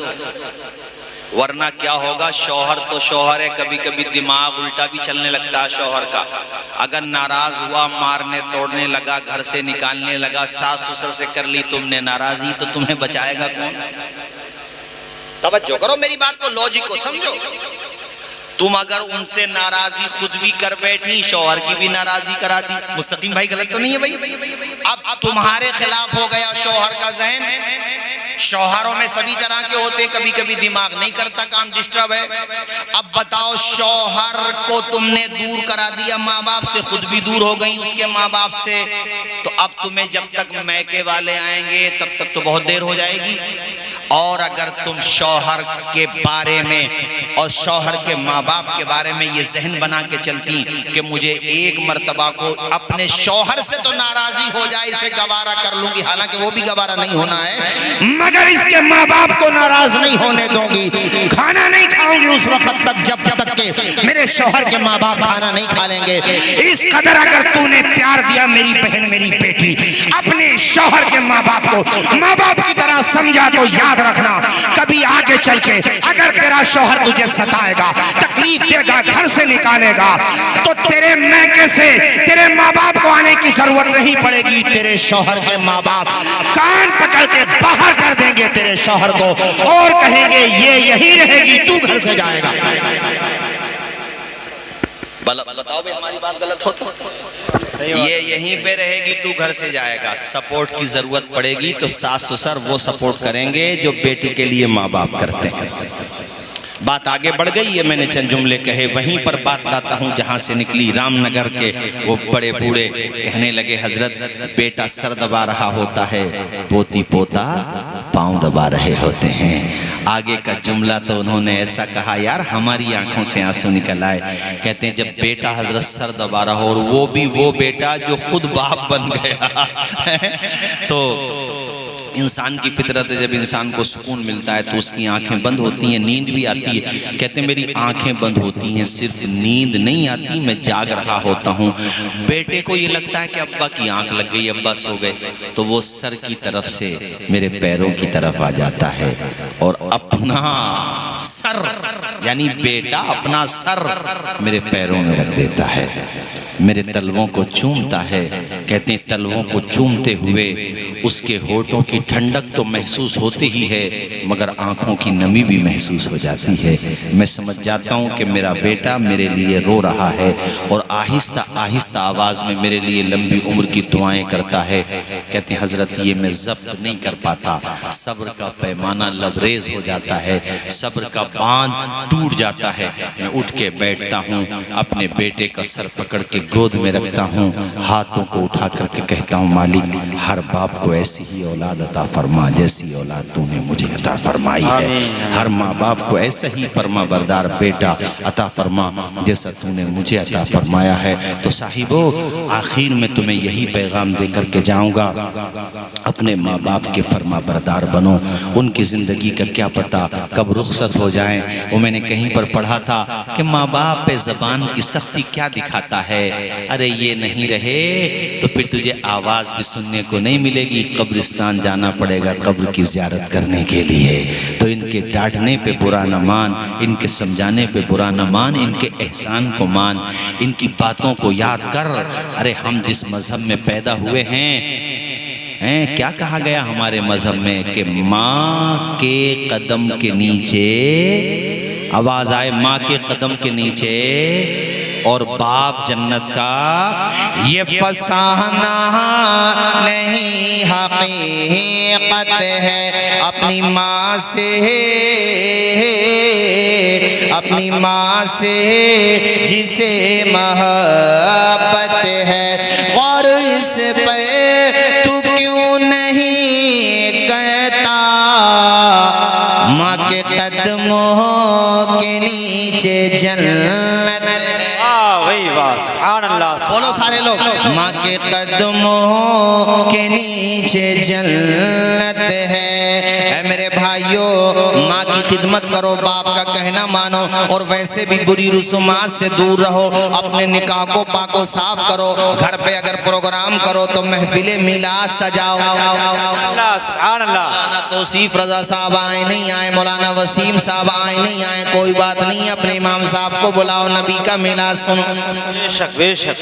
वरना क्या होगा, शौहर तो शौहर है, कभी कभी दिमाग उल्टा भी चलने लगता है शौहर का। अगर नाराज हुआ, मारने तोड़ने लगा, घर से निकालने लगा, सास ससुर से कर ली तुमने नाराजी, तो तुम्हें बचाएगा कौन? तवज्जो करो मेरी बात को, लॉजिक को समझो। तुम अगर उनसे नाराजी खुद भी कर बैठी, शौहर की भी नाराजी करा दी, मुस्तकीम भाई गलत तो नहीं है भाई? अब तुम्हारे खिलाफ हो गया शौहर का ज़हन। शौहरों में सभी तरह के होते हैं, कभी कभी दिमाग नहीं करता, काम डिस्टर्ब है। अब बताओ, शौहर को तुमने दूर करा दिया माँ बाप से, खुद भी दूर हो गई उसके माँ बाप से, तो अब तुम्हें जब तक मैके वाले आएंगे तब तक तो बहुत देर हो जाएगी। और अगर तुम शौहर के बारे में और शौहर के माँ बाप के बारे में ये जहन बना के चलती कि मुझे एक मर्तबा को अपने शौहर से तो नाराजी हो जाए, इसे गवारा कर लूंगी, हालांकि वो भी गवारा नहीं होना है, मगर इसके माँ बाप को नाराज नहीं होने दूंगी, खाना नहीं खाऊंगी उस वक्त तक जब तक के मेरे शौहर के माँ बाप खाना नहीं खा लेंगे। इस कदर अगर तूने प्यार दिया मेरी बहन, मेरी बेटी, अपने शौहर के माँ बाप को माँ बाप की तरह समझा, तो याद रखना, कभी आगे चल के अगर तेरा शौहर तुझे सताएगा, तकलीफ देगा, घर से निकालेगा, तो तेरे मैके से तेरे माँ बाप को आने की जरूरत नहीं पड़ेगी। तेरे शौहर के माँ बाप कान पकड़ के बाहर कर देंगे तेरे शौहर को और कहेंगे ये यही रहेगी, तू घर से जाएगा। बताओ भाई, हमारी बात गलत हो तो? ये यहीं पे रहेगी, तू घर से जाएगा। सपोर्ट की जरूरत पड़ेगी तो सास ससुर वो सपोर्ट करेंगे जो बेटी के लिए माँ बाप करते हैं। बात आगे बढ़ गई है, मैंने चंद जुमले कहे, वहीं पर बात लाता हूँ जहाँ से निकली। रामनगर के वो बड़े बूढ़े कहने लगे, हजरत बेटा सर दबा रहा होता है, पोती पोता पाँव दबा रहे होते हैं। आगे का जुमला तो उन्होंने ऐसा कहा यार हमारी आंखों से आंसू निकल आए। कहते हैं जब बेटा हजरत सर दबा रहा हो, और वो भी वो बेटा जो खुद बाप बन गया तो इंसान की फितरत है, जब इंसान को सुकून मिलता है तो उसकी आंखें बंद होती हैं, नींद भी आती है। कहते हैं मेरी आंखें बंद होती हैं, सिर्फ नींद नहीं आती, मैं जाग रहा होता हूँ। बेटे को ये लगता है कि अब्बा की आंख लग गई, अब्बा सो गए, तो वो सर की तरफ से मेरे पैरों की तरफ आ जाता है और अपना सर यानी बेटा अपना सर मेरे पैरों में रख देता है, मेरे तलवों को चूमता है। कहते हैं तलवों को चूमते हुए उसके होठों की ठंडक तो महसूस होती ही है, मगर आंखों की नमी भी महसूस हो जाती है। मैं समझ जाता हूँ कि मेरा बेटा मेरे लिए रो रहा है और आहिस्ता आहिस्ता आवाज़ में मेरे लिए लंबी उम्र की दुआएं करता है। कहते हैं हजरत ये मैं जब्त नहीं कर पाता, सब्र का पैमाना लबरेज हो जाता है, सब्र का बांध टूट जाता है। मैं उठ के बैठता हूँ, अपने बेटे का सर पकड़ के गोद में रखता हूँ, हाथों को उठा करके कहता हूँ मालिक हर बाप को ऐसी ही औलाद अता फरमा जैसी औलाद तूने मुझे अता फरमाई है, हर माँ बाप को ऐसा ही फरमा बरदार बेटा अता फरमा जैसा तूने मुझे अता फरमाया है। तो साहिबो आखिर में तुम्हें यही पैगाम दे करके जाऊँगा, अपने माँ बाप के फरमा बरदार बनो। उनकी ज़िंदगी का क्या पता कब रुखसत हो जाए। वो मैंने कहीं पर पढ़ा था कि माँ बाप पे ज़बान की सख्ती क्या दिखाता है, अरे ये नहीं रहे तो फिर तुझे आवाज़ भी सुनने को नहीं मिलेगी, कब्रिस्तान जाना पड़ेगा कब्र की ज़ियारत करने के लिए। तो इनके डांटने पे बुरा न मान, इनके समझाने पे बुरा न मान, इनके एहसान को मान, इनकी बातों को याद कर। अरे हम जिस मज़हब में पैदा हुए हैं क्या कहा गया हमारे मज़हब में कि माँ के कदम के नीचे, आवाज़ आए माँ के कदम के नीचे और बाप जन्नत का, ये फसाना नहीं हकीकत है। अपनी माँ से, अपनी माँ से जिसे मोहब्बत है, और इस पे तू क्यों नहीं करता, माँ के कदमों के नीचे जन्नत है। वही वाह, सुभान अल्लाह, बोलो सारे लोग, माँ के कदमों के नीचे जन्नत है। ऐ मेरे भाइयों माँ की खिदमत करो, बाप का कहना मानो, और वैसे भी बुरी रसूमात से दूर रहो। अपने निकाह को पाको साफ करो, घर पे अगर प्रोग्राम करो तो महफिले मिलाद सजाओ। सुभान अल्लाह। मौलाना तौसीफ रजा साहब आए नहीं आए, मौलाना वसीम साहब आए नहीं आए, कोई बात नहीं, अपने इमाम साहब को बुलाओ, नबी का मिलाद सुनो। बेशक बेशक,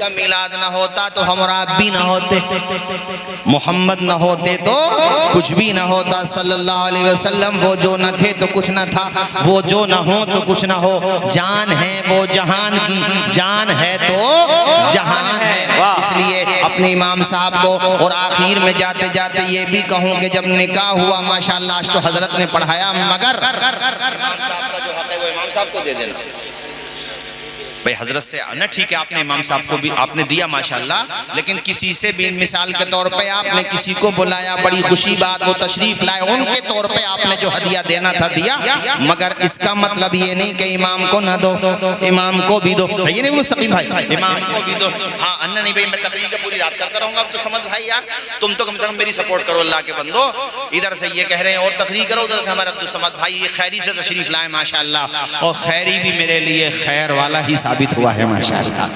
का मिलाद ना होता तो हम और आप भी ना होते, मोहम्मद ना होते तो कुछ भी ना होता सल्लल्लाहु अलैहि वसल्लम। वो जो न थे तो कुछ ना था, वो जो ना हो तो कुछ ना हो। जान है वो जहान की, जान है तो जहान है। इसलिए अपने इमाम साहब को, और आखिर में जाते जाते ये भी कहूँ कि जब निकाह हुआ माशाअल्लाह, आज तो हजरत ने पढ़ाया, मगर इमाम साहब का जो हक है वो इमाम साहब को दे देना भाई, हजरत से ना, ठीक है आपने इमाम साहब को भी आपने दिया माशाल्लाह, लेकिन किसी से भी मिसाल के तौर पे आपने किसी को बुलाया, बड़ी खुशी बात, वो तशरीफ लाए, उनके तौर पे आपने जो हदिया देना था दिया, मगर इसका मतलब ये नहीं कि इमाम को ना दो, इमाम को भी दो। सही नहीं मुस्तकीम भाई, इमाम को भी दो। हाँ अन्ना नहीं भाई, मैं तकरीर का पूरी रात करता रहूंगा, अब तो समझ भाई यार, तुम तो कम से कम मेरी सपोर्ट करो अल्लाह के बंदो। इधर से ये कह रहे हैं और तकरीर करो, उधर से हमारे अब्दुल समद भाई ये खैरी से तशरीफ लाए माशाल्लाह, और खैरी भी मेरे लिए खैर वाला ही साबित हुआ है माशाअल्लाह।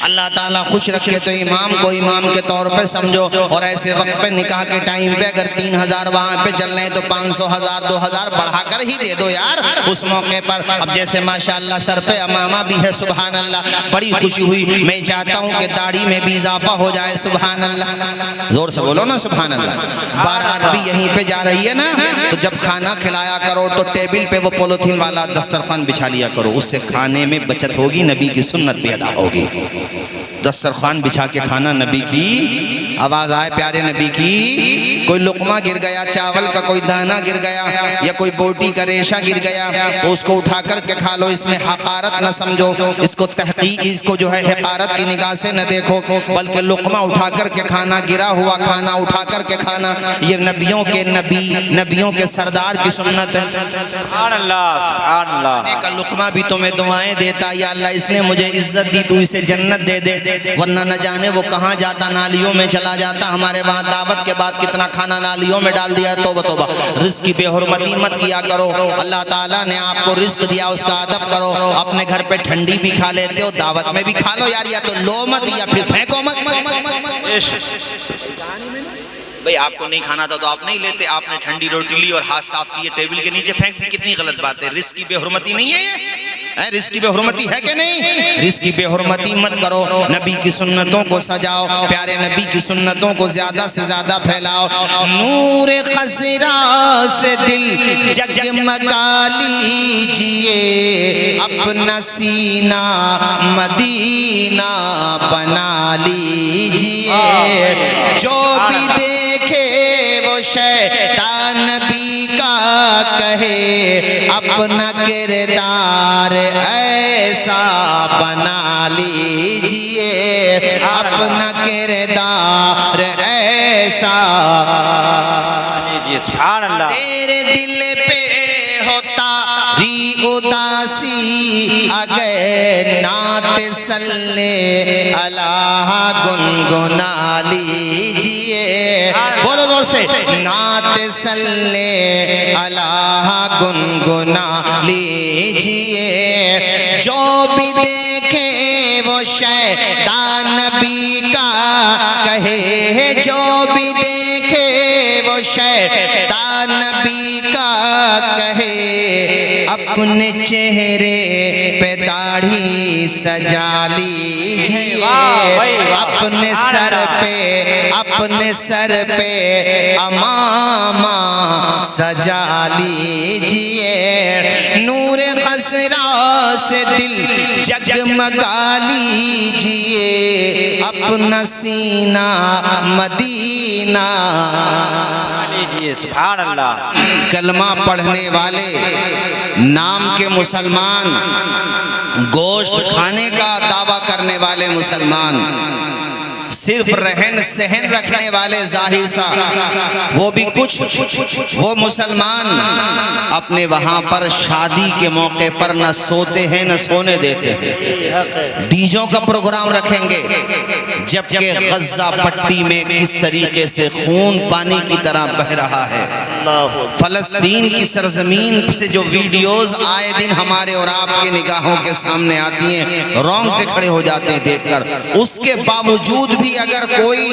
अल्लाह ताला खुश रखे तो इमाम को इमाम के तौर पे समझो, और ऐसे वक्त पे निकाह के टाइम पे अगर 3000 वहाँ पे चल रहे हैं तो 500 1000 2000 बढ़ाकर ही दे दो यार उस मौके पर। अब जैसे माशाअल्लाह सर पे अमामा भी है, सुभान अल्लाह, बड़ी खुशी हुई। मैं चाहता हूँ कि दाढ़ी में भी इजाफा हो जाए, सुभान अल्लाह, जोर से बोलो ना सुभान अल्लाह। बारात भी यहीं पे जा रही है ना, तो जब खाना खिलाया करो तो टेबल पे वो पॉलिथीन वाला दस्तरखान बिछा लिया करो, उससे खाने में बचत होगी, नबी की सुन्नत भी अदा होगी। दस्तरखान बिछा के खाना नबी की आवाज आए प्यारे नबी की, कोई लुकमा गिर गया, चावल का कोई दाना गिर गया या कोई बोटी का रेशा गिर गया तो उसको उठा कर के खा लो, इसमें हकारत न समझो, इसको इसको जो है हकारत की निगाह से न देखो, बल्कि लुकमा उठा कर के खाना, गिरा हुआ खाना उठा कर के खाना, ये नबियों के नबियों के सरदार की सुन्नत है। सुभान अल्लाह, सुभान अल्लाह। का लुकमा भी तुम्हें दुआएं देता, या अल्लाह इसने मुझे इज्जत दी, तू इसे जन्नत दे दे, वरना न जाने वो कहाँ जाता, नालियों में चला जाता। हमारे वहाँ दावत के बाद कितना खाना नालियों में डाल दिया। तौबा तौबा, रिस्क की बेहुरमती मत किया करो। अल्लाह ताला ने आपको रिस्क दिया, उसका अदब करो। अपने घर पे ठंडी भी खा लेते हो, दावत में भी खा लो यार, या तो लो मत या फिर फेंको मत। भाई आपको नहीं खाना था तो आप नहीं लेते, आपने ठंडी रोटी ली और हाथ साफ किए, टेबल के नीचे फेंक दी, कितनी गलत बात है। रिस्क की बेहुरमती नहीं है ये? रिस्क की बेहुरमती है कि नहीं? रिस्क की बेहुरमती मत करो। नबी की सुन्नतों को सजाओ, प्यारे नबी की सुन्नतों को ज्यादा से ज्यादा फैलाओ। नूर खजरा से दिल जगमगा लीजिए, अपना सीना मदीना बना लीजिए। जो भी देखे वो शैतान नबी का कहे, अपना किरदार ऐसा बना लीजिए, अपना किरदार ऐसा। सुभान अल्लाह। तेरे दिल पे होता री उदासी, अगर नात सल्ले अल्लाह गुनगुना लीजिए। बोलो जोर से, नात सल्ले अल्लाह गुनगुना लीजिए। जो भी देखे वो शैतान नबी का कहे, जो भी देखे वो शैतान नबी का कहे, अपने चेहरे पे दाढ़ी सजा लीजिए, अपने सर पे अमामा सजा लीजिए। नूर खसरा से दिल जगमगा लीजिए, अपना सीना मदीना लीजिए। सुभान अल्लाह। कलमा पढ़ने वाले नाम के मुसलमान, गोश्त खाने का दावा करने वाले मुसलमान, सिर्फ रहन सहन रखने वाले जाहिर सा, वो भी कुछ वो मुसलमान अपने वहां पर शादी के मौके पर न सोते हैं न सोने देते हैं, डीजों का प्रोग्राम रखेंगे, जबकि गज्जा पट्टी में किस तरीके से खून पानी की तरह बह रहा है। फलस्तीन की सरजमीन से जो वीडियोस आए दिन हमारे और आपके निगाहों के सामने आती हैं, रोंगटे खड़े हो जाते हैं देखकर। उसके बावजूद भी अगर कोई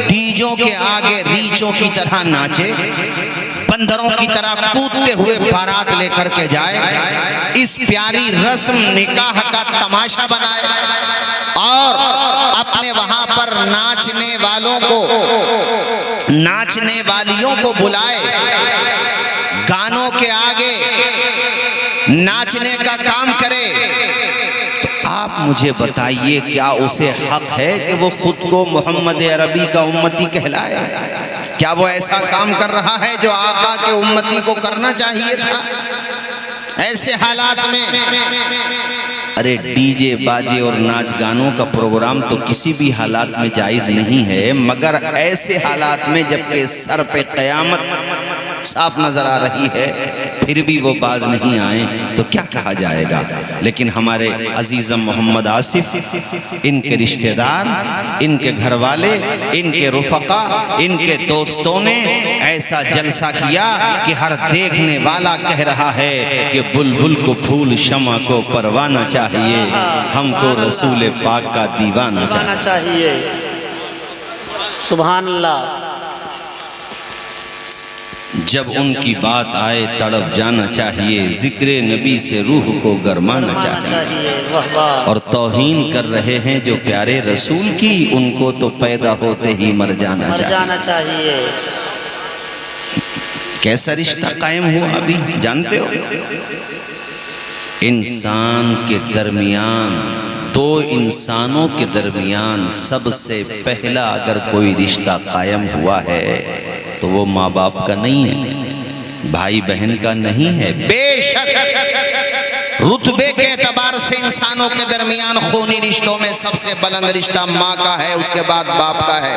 डीजों के आगे रीचों की तरह नाचे, बंदरों की तरह कूदते हुए बारात लेकर के जाए, इस प्यारी रस्म निकाह का तमाशा बनाए और अपने वहां पर नाचने वालों को, नाचने वालियों को बुलाए, गानों के आगे नाचने का काम करे, तो आप मुझे बताइए क्या उसे हक है कि वो खुद को मोहम्मद अरबी का उम्मती कहलाए? क्या वो ऐसा काम कर रहा है जो आका के उम्मती को करना चाहिए था? ऐसे हालात में अरे डीजे बाजे और नाच गानों का प्रोग्राम तो किसी भी हालात में जायज नहीं है, मगर ऐसे हालात में जबकि सर पे कयामत साफ नजर आ रही है, फिर भी वो बाज नहीं आए तो क्या कहा जाएगा। लेकिन हमारे अजीज़म मोहम्मद आसिफ, इनके रिश्तेदार, इनके घर वाले, इनके रुफका, इनके दोस्तों ने ऐसा जलसा किया कि हर देखने वाला कह रहा है कि बुलबुल को फूल, शमा को परवाना चाहिए, हमको रसूल पाक का दीवाना चाहिए। सुभान अल्लाह। जब उनकी बात आए तड़प जाना चाहिए, जिक्र नबी से रूह को गरमाना चाहिए। और तौहीन कर रहे हैं जो प्यारे रसूल की, उनको तो पैदा होते ही मर जाना चाहिए। कैसा रिश्ता कायम हुआ अभी जानते हो? इंसान के दरमियान दो इंसानों के दरमियान सबसे पहला अगर कोई रिश्ता कायम हुआ है तो वो माँ बाप का नहीं है, भाई बहन का नहीं है। बेशक रुतबे के एतबार से इंसानों के दरमियान खूनी रिश्तों में सबसे बुलंद रिश्ता माँ का है, उसके बाद बाप का है।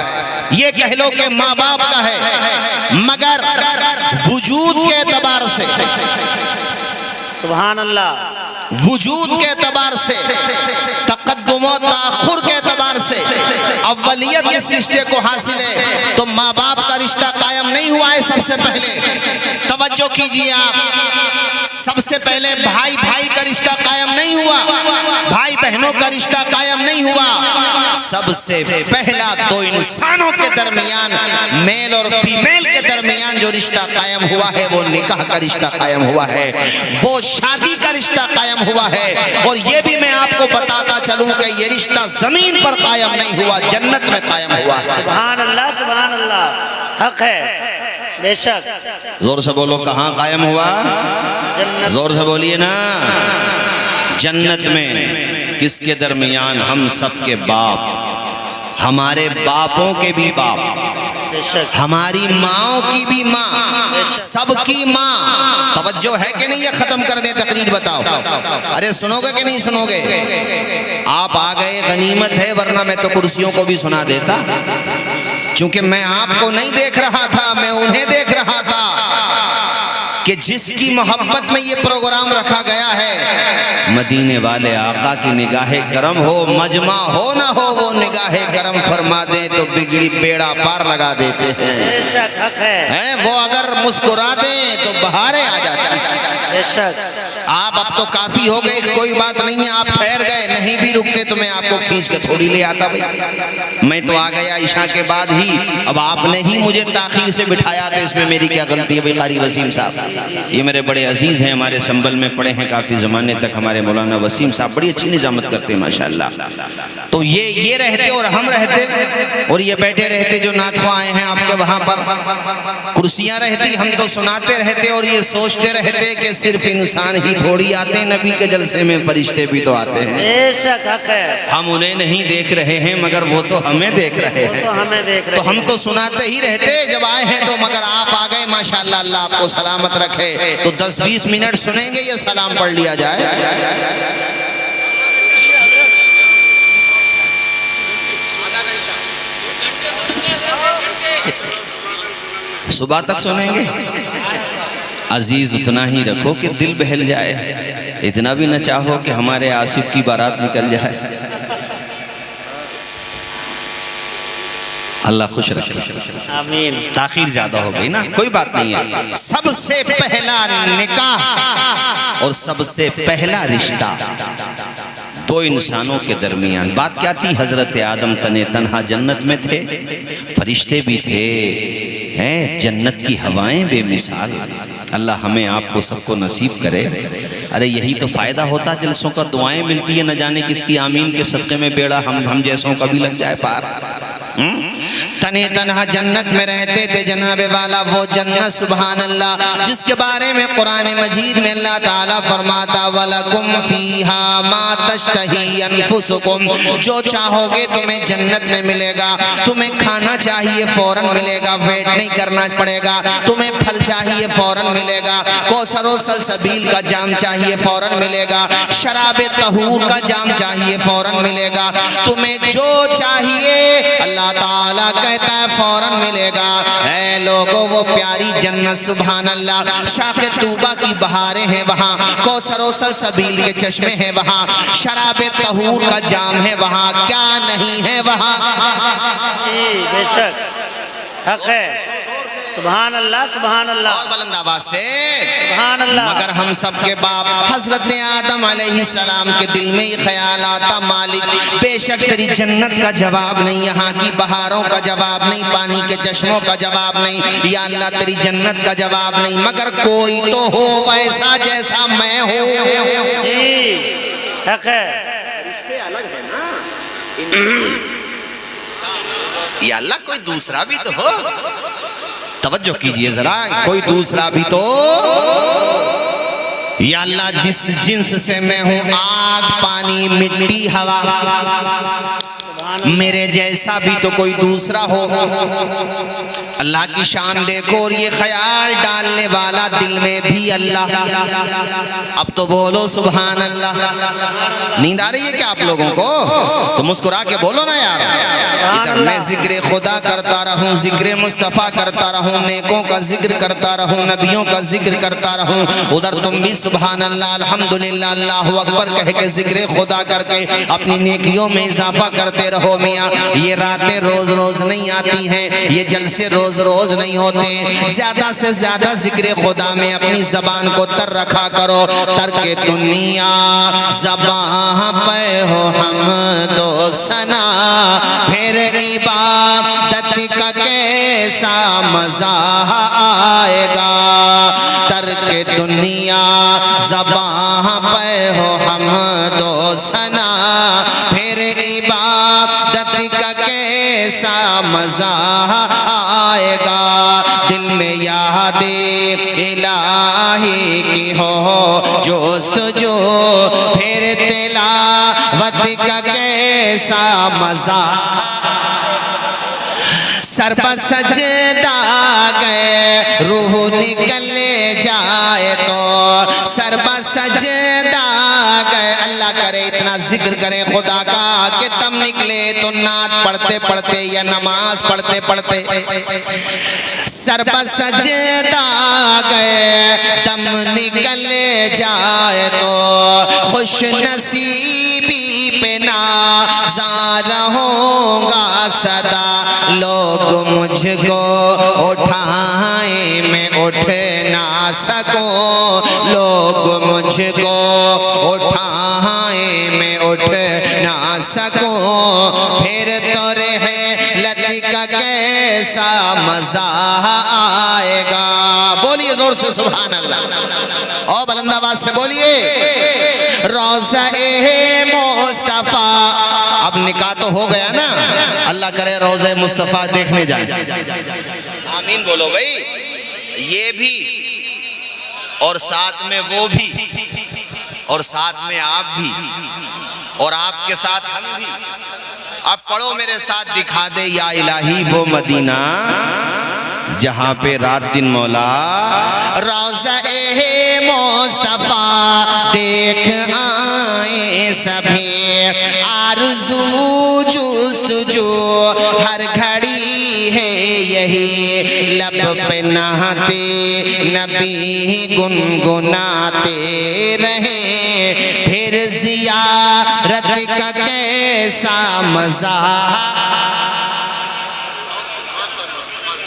ये कह लो कि माँ बाप का है, मगर वजूद के एतबार से, सुभान अल्लाह, वजूद के एतबार से, तक़द्दुम व ताख़ुर के एतबार से अव्वलियत इस रिश्ते को हासिल है तो माँ बाप का रिश्ता कायम नहीं हुआ है। सबसे पहले तवज्जो कीजिए आप, सबसे पहले भाई भाई का रिश्ता कायम नहीं हुआ, भाई बहनों का रिश्ता कायम नहीं हुआ। सबसे पहला दो इंसानों के दरमियान, मेल और फीमेल के दरमियान जो रिश्ता कायम हुआ है वो निकाह का रिश्ता कायम हुआ है, वो शादी का रिश्ता कायम हुआ है। और ये भी मैं आपको बताता चलूं कि ये रिश्ता जमीन पर कायम नहीं हुआ, जन्नत में कायम हुआ है। सुभान अल्लाह, हक है, बेशक। जोर से बोलो, कहाँ कायम हुआ? जन्नत। जोर से बोलिए ना। जन्नत में। किसके दरमियान? हम सब के बाप, हमारे बापों के भी बाप, बेशक, हमारी माओ की भी माँ, सबकी माँ। तवज्जो है कि नहीं? ये खत्म कर दे तकरीर, बताओ। अरे सुनोगे कि नहीं सुनोगे? आप आ गए, गनीमत है, वरना मैं तो कुर्सियों को भी सुना देता। क्योंकि मैं आपको नहीं देख रहा था, मैं उन्हें देख रहा था कि जिसकी मोहब्बत में ये प्रोग्राम रखा गया है। मदीने वाले आका की निगाहे करम हो, मजमा हो ना हो, वो निगाहे करम फरमा दे तो बिगड़ी बेड़ा पार लगा देते हैं। बेशक, हक है, वो अगर मुस्कुरा दें तो बहारें आ जाती हैं। बेशक। आप अब तो काफी हो गए, कोई बात नहीं है, आप ठहर गए, नहीं भी रुकते तो मैं आपको खींच के थोड़ी ले आता भाई। मैं तो आ गया ईशा के बाद ही, अब आपने ही मुझे ताखीर से बिठाया तो इसमें मेरी क्या गलती है भाई? कारी वसीम साहब, ये मेरे बड़े अजीज हैं, हमारे संबल में पढ़े हैं काफी जमाने तक, हमारे मौलाना वसीम साहब बड़ी अच्छी निजामत करते हैं माशाल्लाह। तो ये रहते और हम रहते और ये बैठे रहते जो नाथवा आए हैं आपके वहां पर, कुर्सियां रहती, हम तो सुनाते रहते और ये सोचते रहते कि सिर्फ इंसान ही थोड़ी आते, नबी के जलसे में फरिश्ते भी तो आते हैं। बेशक, हक है। हम उन्हें नहीं देख रहे हैं मगर वो तो हमें देख रहे हैं, तो हमें देख रहे तो हम तो सुनाते ही रहते जब आए हैं तो, मगर आप आ गए माशाल्लाह, अल्लाह आपको सलामत रखे। तो 10-20 मिनट सुनेंगे, ये सलाम पढ़ लिया जाए। सुबह तक सुनेंगे। अजीज उतना ही रखो कि दिल बहल जाए, इतना भी न चाहो कि हमारे आसिफ की बारात निकल जाए। अल्लाह खुश रखे। आमीन। ताखीर ज्यादा हो गई ना, कोई बात नहीं है। सबसे पहला निकाह और सबसे पहला रिश्ता दो इंसानों के दरमियान। बात क्या थी? हजरत आदम तने तन्हा जन्नत में थे, फरिश्ते भी थे, हैं जन्नत की हवाएं बेमिसाल। अल्लाह हमें आपको सबको नसीब करे। अरे यही तो फायदा होता जलसों का, दुआएं मिलती है, न जाने किसकी आमीन के सदक़े में बेड़ा हम जैसों का भी लग जाए पार। तने तन्हा जन्नत में रहते थे जनाबे वाला, वो जन्नत सुभान अल्लाह जिसके बारे में कुरान मजीद में अल्लाह ताला फरमाता, वलकुम फीहा मा तश्तही अनफुसुकुम, जो चाहोगे तुम्हें जन्नत में मिलेगा। तुम्हें खाना चाहिए फौरन मिलेगा, वेट नहीं करना पड़ेगा। तुम्हें फल चाहिए फौरन मिलेगा, कौसरो सलसबील का जाम चाहिए फौरन मिलेगा, शराबे तहूर का जाम चाहिए फौरन मिलेगा। तुम्हें जो चाहिए अल्लाह ताला कहता है फौरन मिलेगा। है लोगों वो प्यारी जन्नत सुभान अल्लाह, शाखे तूबा की बहारें हैं वहाँ, कौसरो सलसबील के चश्मे हैं वहाँ, शराबे तहूर का जाम है वहाँ, क्या नहीं है वहाँ? बेशक, हक है। सुभान अल्लाह, सुभान अल्लाह। और बुलंद आवाज से सुभान अल्लाह। मगर हम सब के बाप हजरत आदम अलैहिस्सलाम के दिल में ये ख्याल आता, मालिक बेशक तेरी जन्नत का जवाब नहीं, यहाँ की बहारों का जवाब नहीं, पानी के चश्मों का जवाब नहीं, या अल्लाह तेरी जन्नत का जवाब नहीं, मगर कोई तो हो वैसा जैसा मैं हूँ। जी, हक है। या अल्लाह कोई दूसरा भी तो हो। तवज्जो कीजिए जरा, कोई दूसरा भी तो। या अल्लाह जिस जिन्स से मैं हूँ, आग, पानी, मिट्टी, हवा, मेरे जैसा भी तो कोई दूसरा हो। अल्लाह की शान देखो। और ये ख्याल डालने वाला दिल में भी अल्लाह। अब तो बोलो सुभान अल्लाह। नींद आ रही है क्या आप लोगों को? तो मुस्कुरा के बोलो ना यार। इधर मैं जिक्र खुदा करता रहूं, जिक्र मुस्तफ़ा करता रहूं, नेकों का जिक्र करता रहूं, नबियों का जिक्र करता रहूं, उधर तुम भी सुभान अल्लाह, अल्हम्दुलिल्लाह, अल्लाहु अकबर कह के जिक्र खुदा करके अपनी नेकियों में इजाफा करते रहो। मियाँ, ये रातें रोज रोज नहीं आती हैं, ये जलसे रोज रोज नहीं होते। ज्यादा से ज्यादा जिक्र खुदा में अपनी जबान को तर रखा करो। तर के दुनिया ज़बान पे हो हम दो सना, फिर इबादत का कैसा मजा आएगा। तर के दुनिया ज़बान पे हो हम दो सना, फिर इबादत का कैसा मजा आएगा। दिल में यादे इलाही की हो जोस्तजो, फिर तिलावत का कैसा मजा। सर पर सजदा गए रूह निकल जाए तो, सर पर सजदा गए। अल्लाह करे इतना जिक्र करें खुदा का कि दम निकले तो नात पढ़ते पढ़ते या नमाज पढ़ते पढ़ते। सर पर सजदा गए दम निकल जाए तो, खुश नसीबी पे नाज़ार होगा सदा। लोग मुझको उठाए मैं उठ ना सकूं, लोग मुझको उठाए मैं उठ ना सकूं, फिर तो रहलत का कैसा मजा आएगा। बोलिए जोर से सुभान अल्लाह, और बुलंदाबाद से बोलिए रोज़ा-ए मुस्तफ़ा। अब निकाह तो हो गया ना, अल्लाह करे रोज़ा मुस्तफ़ा देखने जाए। आमीन बोलो भाई। ये भी और साथ में वो भी और साथ में आप भी और आपके साथ हम भी। अब पढ़ो मेरे साथ, दिखा दे या इलाही वो मदीना जहां पे रात दिन मौला रोज़ा-ए मुस्तफ़ा देख आए सभी। आरज़ू जुस्तजू हर घड़ी है यही, लब पे नहाते नबी गुनगुनाते रहे, फिर ज़ियारत का कैसा मजा।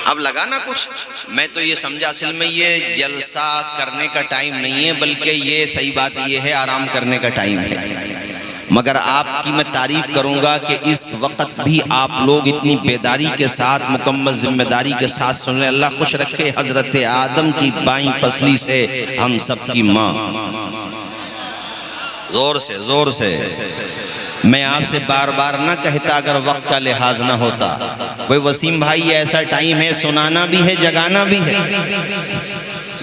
अब लगा ना कुछ? मैं तो ये समझा असल में ये जलसा करने का टाइम नहीं है, बल्कि ये सही बात ये है आराम करने का टाइम है। मगर आपकी मैं तारीफ करूंगा कि इस वक्त भी आप लोग इतनी बेदारी के साथ, मुकम्मल जिम्मेदारी के साथ सुन रहे। अल्लाह खुश रखे हजरत आदम की बाईं पसली से हम सब की माँ। जोर से मैं आपसे बार बार ना कहता अगर वक्त का लिहाज ना होता। भाई वसीम भाई, ये ऐसा टाइम है, सुनाना भी है, जगाना भी है,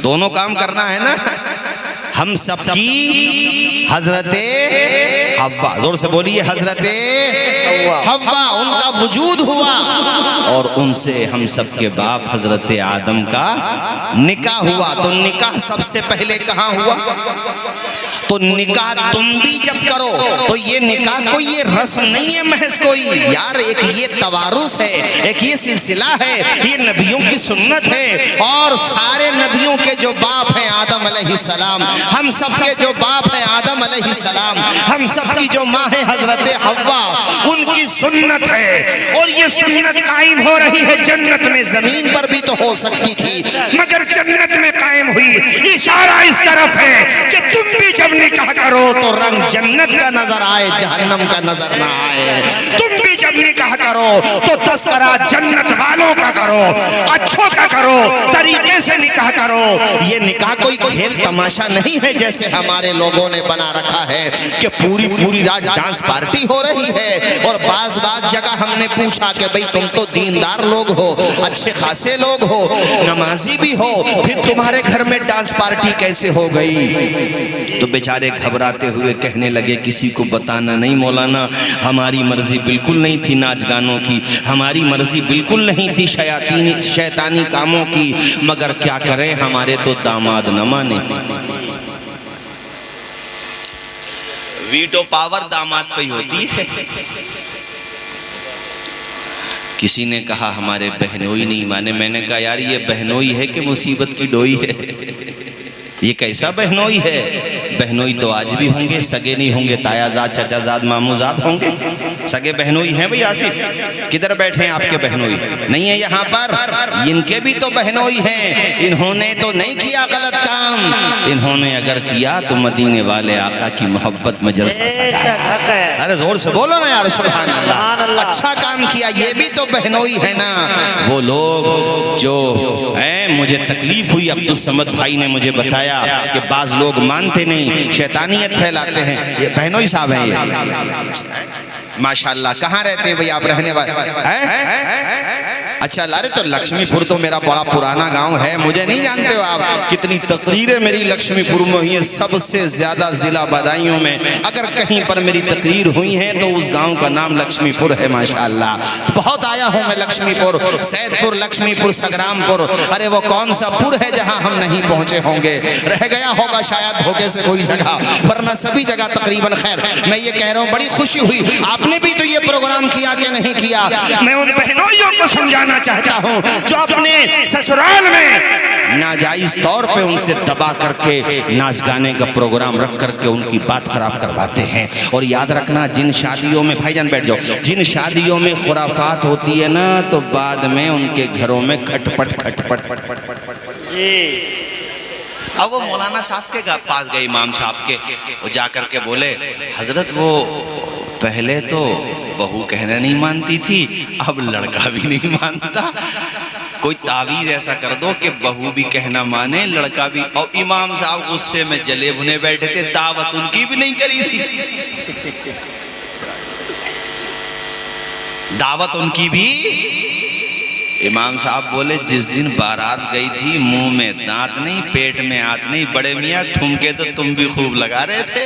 दोनों काम करना है ना। हम सबकी हजरते हव्वा, जोर से बोलिए हजरते हव्वा, उनका वजूद हुआ और उनसे हम सबके बाप हजरते आदम का निकाह हुआ। तो निकाह सबसे पहले कहाँ हुआ? तो निकाह तुम भी जब करो तो ये निकाह कोई ये रस्म नहीं है महज कोई यार, एक ये तवारुस है, एक ये सिलसिला है, ये नबियों की सुन्नत है। और सारे नबियों के जो बाप हैं आदम अलैहिस्सलाम, हम सब के जो बाप हैं आदम अलैहिस्सलाम, हम सब की जो माँ है हजरत हव्वा, उनकी सुन्नत है। और ये सुन्नत कायम हो रही है जन्नत में। जमीन पर भी तो हो सकती थी मगर जन्नत में कायम हुई। इशारा इस तरफ है कि तुम भी जब निकाह करो तो रंग जन्नत का नजर आए, जहन्नम का नजर ना आए। तुम भी जब निकाह करो तो तस्करा जन्नत वालों का करो, अच्छों का करो, तरीके से निकाह करो। ये निकाह कोई खेल तमाशा नहीं है जैसे हमारे लोगों ने बना रखा है कि पूरी पूरी रात डांस पार्टी हो रही है। और बाज जगह हमने पूछा कि भाई तुम तो दीनदार लोग हो, अच्छे खासे लोग हो, नमाजी भी हो, फिर तुम्हारे घर में डांस पार्टी कैसे हो गई? तो बेचारे घबराते हुए कहने लगे किसी को बताना नहीं मौलाना, हमारी मर्जी बिल्कुल नहीं थी नाच गानों की, हमारी मर्जी बिल्कुल नहीं थी शैतानी कामों की, मगर क्या करें हमारे तो दामाद न माने। वीटो पावर दामाद पे ही होती है। किसी ने कहा हमारे बहनोई नहीं माने। मैंने कहा यार ये बहनोई है कि मुसीबत की डोई है? ये कैसा बहनोई है? बहनोई तो आज भी होंगे, सगे नहीं होंगे, तायाजाद चचाजाद मामूजाद होंगे, सगे बहनोई हैं। भाई आसिफ किधर बैठे हैं आपके बहनोई? नहीं है यहाँ पर, इनके भी तो बहनोई हैं। इन्होंने तो नहीं किया गलत काम, इन्होंने अगर किया तो मदीने वाले आका की मोहब्बत में जलसा सजाया। अरे जोर से बोलो ना यार, सुभान अल्लाह। अच्छा काम किया, ये भी तो बहनोई है ना। वो लोग जो मुझे तकलीफ हुई, अब्दुल समद भाई ने मुझे बताया कि बाज लोग मानते नहीं, शैतानियत फैलाते हैं। ये बहनोई साहब हैं ये, माशाल्लाह। कहाँ रहते हैं भाई आप रहने वाले हैं? अच्छा, अरे तो लक्ष्मीपुर तो मेरा बड़ा पुराना गांव है, मुझे नहीं जानते हो आप? कितनी तकरीरें मेरी लक्ष्मीपुर में हुई हैं, सबसे ज्यादा जिला बदायूं में अगर कहीं पर मेरी तकरीर हुई है तो उस गांव का नाम लक्ष्मीपुर है माशाल्लाह। तो बहुत आया हूं मैं लक्ष्मीपुर, सैदपुर, लक्ष्मीपुर, संग्रामपुर। अरे वो कौन सा पुर है जहां हम नहीं पहुंचे होंगे? रह गया होगा शायद धोखे से कोई जगह, वरना सभी जगह तकरीबन। खैर, मैं ये कह रहा हूँ बड़ी खुशी हुई, आपने भी तो ये प्रोग्राम किया कि नहीं किया? मैं उन बहनोइयों को समझाना चाहता हूं जो अपने ससुराल में नाजायज तौर पे उनसे दबा करके नाच गाने का प्रोग्राम रख करके उनकी बात खराब करवाते हैं। और याद रखना, जिन शादियों में, भाईजान बैठ जाओ, जिन शादियों में खुराफात होती है ना, तो बाद में उनके घरों में खटपट जी। अब वो मौलाना साहब के पास गए, इमाम साहब के, वो जाकर के बोले हजरत वो पहले तो बहू कहना नहीं मानती थी, अब लड़का भी नहीं मानता, कोई तावीज ऐसा कर दो कि बहू भी कहना माने, लड़का भी। और इमाम साहब गुस्से में जले भुने बैठे थे, दावत उनकी भी नहीं करी थी, दावत उनकी भी। इमाम साहब बोले जिस दिन बारात गई थी मुंह में दांत नहीं, पेट में आत नहीं, बड़े मियाँ ठुमके तो तुम भी खूब लगा रहे थे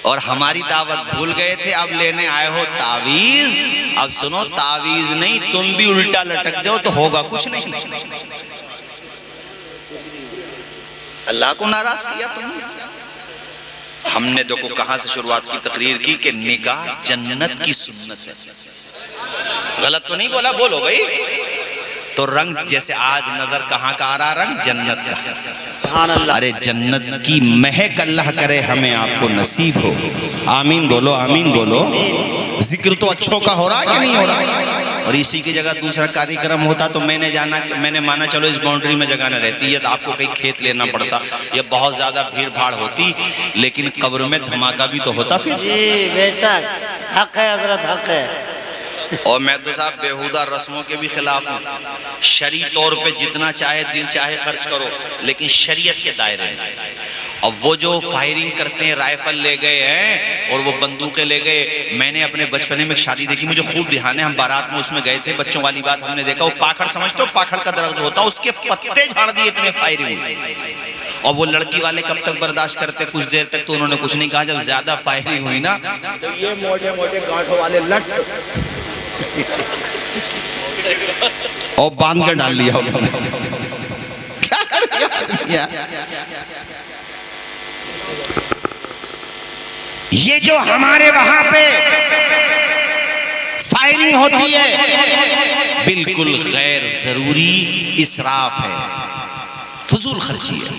और हमारी दावत भूल गए थे, अब लेने आए हो तावीज। अब सुनो, तावीज नहीं, तुम भी उल्टा लटक जाओ तो होगा कुछ नहीं। अल्लाह को नाराज किया तुमने। हमने देखो कहां से शुरुआत की तकरीर की कि निकाह जन्नत की सुन्नत है। गलत तो नहीं बोला? बोलो भाई। तो रंग जैसे आज नजर कहाँ का आ रहा? रंग जन्नत का। अरे जन्नत की महक अल्लाह करे हमें आपको नसीब हो। आमीन बोलो, आमीन बोलो। जिक्र तो अच्छों का हो रहा है कि नहीं हो रहा? और इसी की जगह दूसरा कार्यक्रम होता तो मैंने माना चलो इस बाउंड्री में जगह न रहती, या तो आपको कहीं खेत लेना पड़ता, या बहुत ज्यादा भीड़ भाड़ होती, लेकिन कब्र में धमाका भी तो होता फिर। जी बेशक, हक है हजरत, हक है। और मैं तो साहब बेहुदा रस्मों के भी खिलाफ हूँ। शरी तौर पे जितना चाहे दिल चाहे खर्च करो, लेकिन शरीयत के दायरे में। और वो जो फायरिंग करते हैं, राइफल ले गए हैं और वो बंदूकें ले गए। मैंने अपने बचपने में एक शादी देखी, मुझे खूब ध्यान है, हम बारात में उसमें गए थे, बच्चों वाली बात हमने देखा। वो पाखड़ समझते हो, पाखड़ का दरख्त होता है, उसके पत्ते झाड़ दिए, इतने फायरिंग हुई। और वो लड़की वाले कब तक बर्दाश्त करते? कुछ देर तक तो उन्होंने कुछ नहीं कहा, जब ज्यादा फायरिंग हुई ना तो ये मोटे मोटे गांठों वाले लट और बांध कर डाल लिया उन्होंने। क्या कर? ये जो हमारे वहां पे फायरिंग होती है, बिल्कुल गैर जरूरी इसराफ है, फजूल खर्ची है।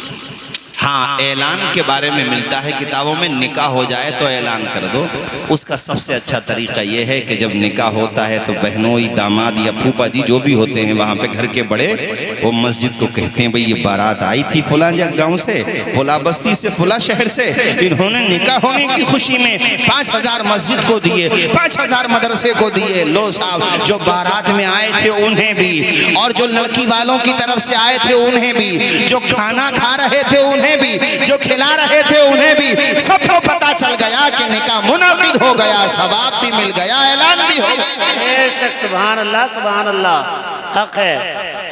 हाँ, ऐलान के बारे में मिलता है किताबों में, निकाह हो जाए तो ऐलान कर दो। उसका सबसे अच्छा तरीका यह है कि जब निकाह होता है तो बहनों, दामाद या फूफा जी जो भी होते हैं वहाँ पे घर के बड़े, वो मस्जिद को कहते हैं भाई ये बारात आई थी फुला गांव से, फुला बस्ती से, फुला शहर से, इन्होंने निकाह होने की खुशी में 5000 मस्जिद को दिए, 5000 मदरसे को दिए। लो साहब, जो बारात में आए थे उन्हें भी, और जो लड़की वालों की तरफ से आए थे उन्हें भी, जो खाना खा रहे थे उन्हें भी, जो खिला रहे थे उन्हें भी, सबको पता चल गया कि निकाह मुनाकिद हो गया, सवाब भी मिल गया, ऐलान भी हो गया। बेशक, सुभान अल्लाह, सुभान अल्लाह, हक है।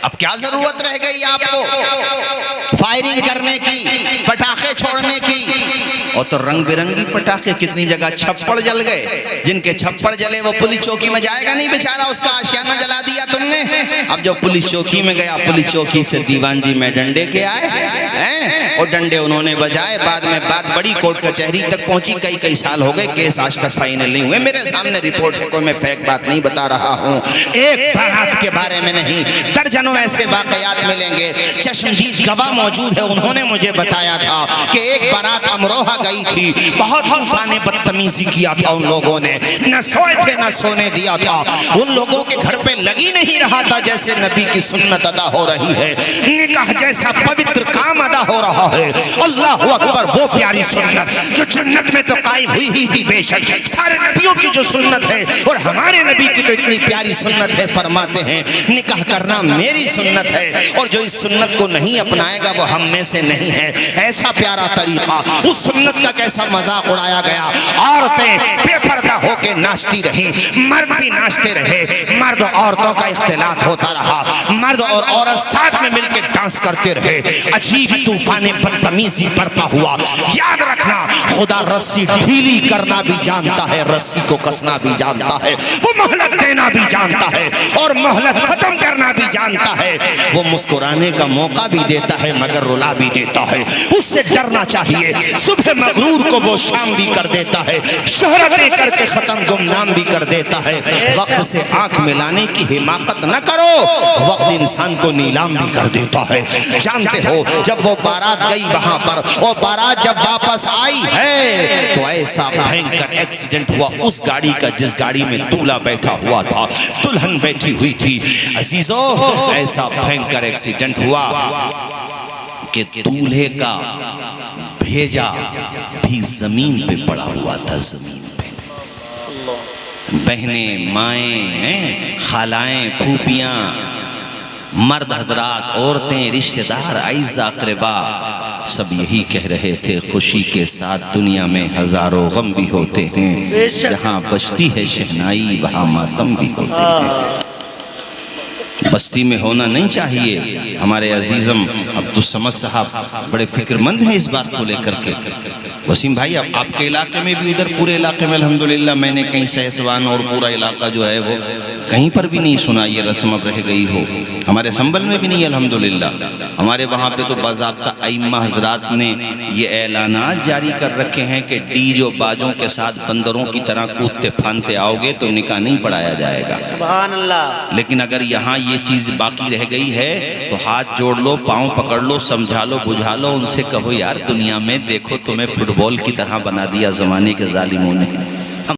अब क्या जरूरत रह गई आपको फायरिंग करने की, पटाखे छोड़ने की? और तो रंग बिरंगी पटाखे, कितनी जगह छप्पड़ जल गए। जिनके छप्पड़ जले वो पुलिस चौकी में जाएगा नहीं बेचारा, उसका आशियाना जला दिया तुमने। अब जो पुलिस चौकी में गया, पुलिस चौकी से दीवान जी में डंडे के आए हैं, और डंडे उन्होंने बजाए। बाद में बात बड़ी कोर्ट कचहरी तक पहुंची, कई साल हो गए, केस आज तक फाइनल नहीं हुए। मेरे सामने रिपोर्ट है, कोई मैं फेक बात नहीं बता रहा हूँ। एक बारात के बारे में नहीं, दर्जनों ऐसे वाकयात मिलेंगे। चश्मदीद गवाह मौजूद है, उन्होंने मुझे बताया था कि एक बारात अमरोहा गई थी, बहुत तूफान बदतमीजी किया था उन लोगों ने, न सोए थे न सोने दिया था। उन लोगों के घर पे लगी नहीं रहा था जैसे नबी की सुन्नत अदा हो रही है, निकाह जैसा पवित्र काम अदा हो रहा है। अल्लाह अकबर, वो प्यारी सुन्नत जो जन्नत में तो कायम हुई ही थी। बेशक सारे नबियों की जो सुन्नत है और हमारे नबी की तो इतनी प्यारी सुन्नत है, फरमाते हैं निकाह करना मेरी सुन्नत है, और जो इस सुन्नत को नहीं अपनाएगा वो हम में से नहीं है। ऐसा प्यारा तरीका, उस सुन्नत का कैसा मजाक उड़ाया गया। औरतें बेपर्दा होके नाचती रही, मर्द भी नाचते रहे, मर्द औरतों का इख्तिलात होता रहा, मर्द और औरत साथ में मिलकर डांस करते रहे। अजीब तूफान बदतमीजी बरपा हुआ। याद रखना, खुदा रस्सी ढीली करना भी जानता है, रस्सी को कसना भी जानता है, वो मोहलत देना भी जानता है और मोहलत खत्म करना भी जानता है। वो मुस्कुराने का मौका भी देता है मगर रुला भी देता है। उससे डरना चाहिए। सुबह मगरूर को वो शाम भी कर देता है, शोहरतें करके खत्म गुमनाम भी कर देता है। वक्त से आंख मिलाने की हिमाकत न करो, वक्त इंसान को नीलाम भी कर देता है। जानते हो जब वो बारात गई वहां पर, वो बारात जब वापस आई है तो ऐसा भयंकर एक्सीडेंट हुआ उस गाड़ी का जिस गाड़ी में दूल्हा बैठा हुआ था, दुल्हन बैठी हुई थी। अजीजों, ऐसा भयंकर एक्सीडेंट हुआ कि दूल्हे का भेजा भी जमीन पे पड़ा हुआ था। जमीन पे बहनें, माएं, खालाएं, फूफियां, मर्द हजरात, औरतें, रिश्तेदार, आइज़ा अक़रबा सब यही कह रहे थे, खुशी के साथ दुनिया में हजारों गम भी होते हैं, जहां बजती है शहनाई वहां मातम भी होते हैं। बस्ती में होना नहीं चाहिए। हमारे अजीज़म अब्दुस्समद साहब बड़े फिक्रमंद हैं इस बात को लेकर के। वसीम भाई, अब आपके इलाके में भी, उधर पूरे इलाके में अल्हम्दुलिल्लाह मैंने कहीं सहसवान और पूरा इलाका जो है वो कहीं पर भी नहीं सुना ये रस्म अब रह गई हो। हमारे संभल में भी नहीं अल्हम्दुलिल्लाह। हमारे वहाँ पे तो बाज़ाब्ता अइम्मा हजरात ने ये ऐलानात जारी कर रखे हैं कि डीजो बाजों के साथ बंदरों की तरह कूदते फानते आओगे तो निकाह नहीं पढ़ाया जाएगा। सुभान अल्लाह। लेकिन अगर यहाँ ये चीज़ बाकी रह गई है तो हाथ जोड़ लो, पाँव पकड़ लो, समझा लो, बुझा लो, उनसे कहो यार दुनिया में देखो तुम्हें फुटबॉल की तरह बना दिया ज़माने के जालिमों ने।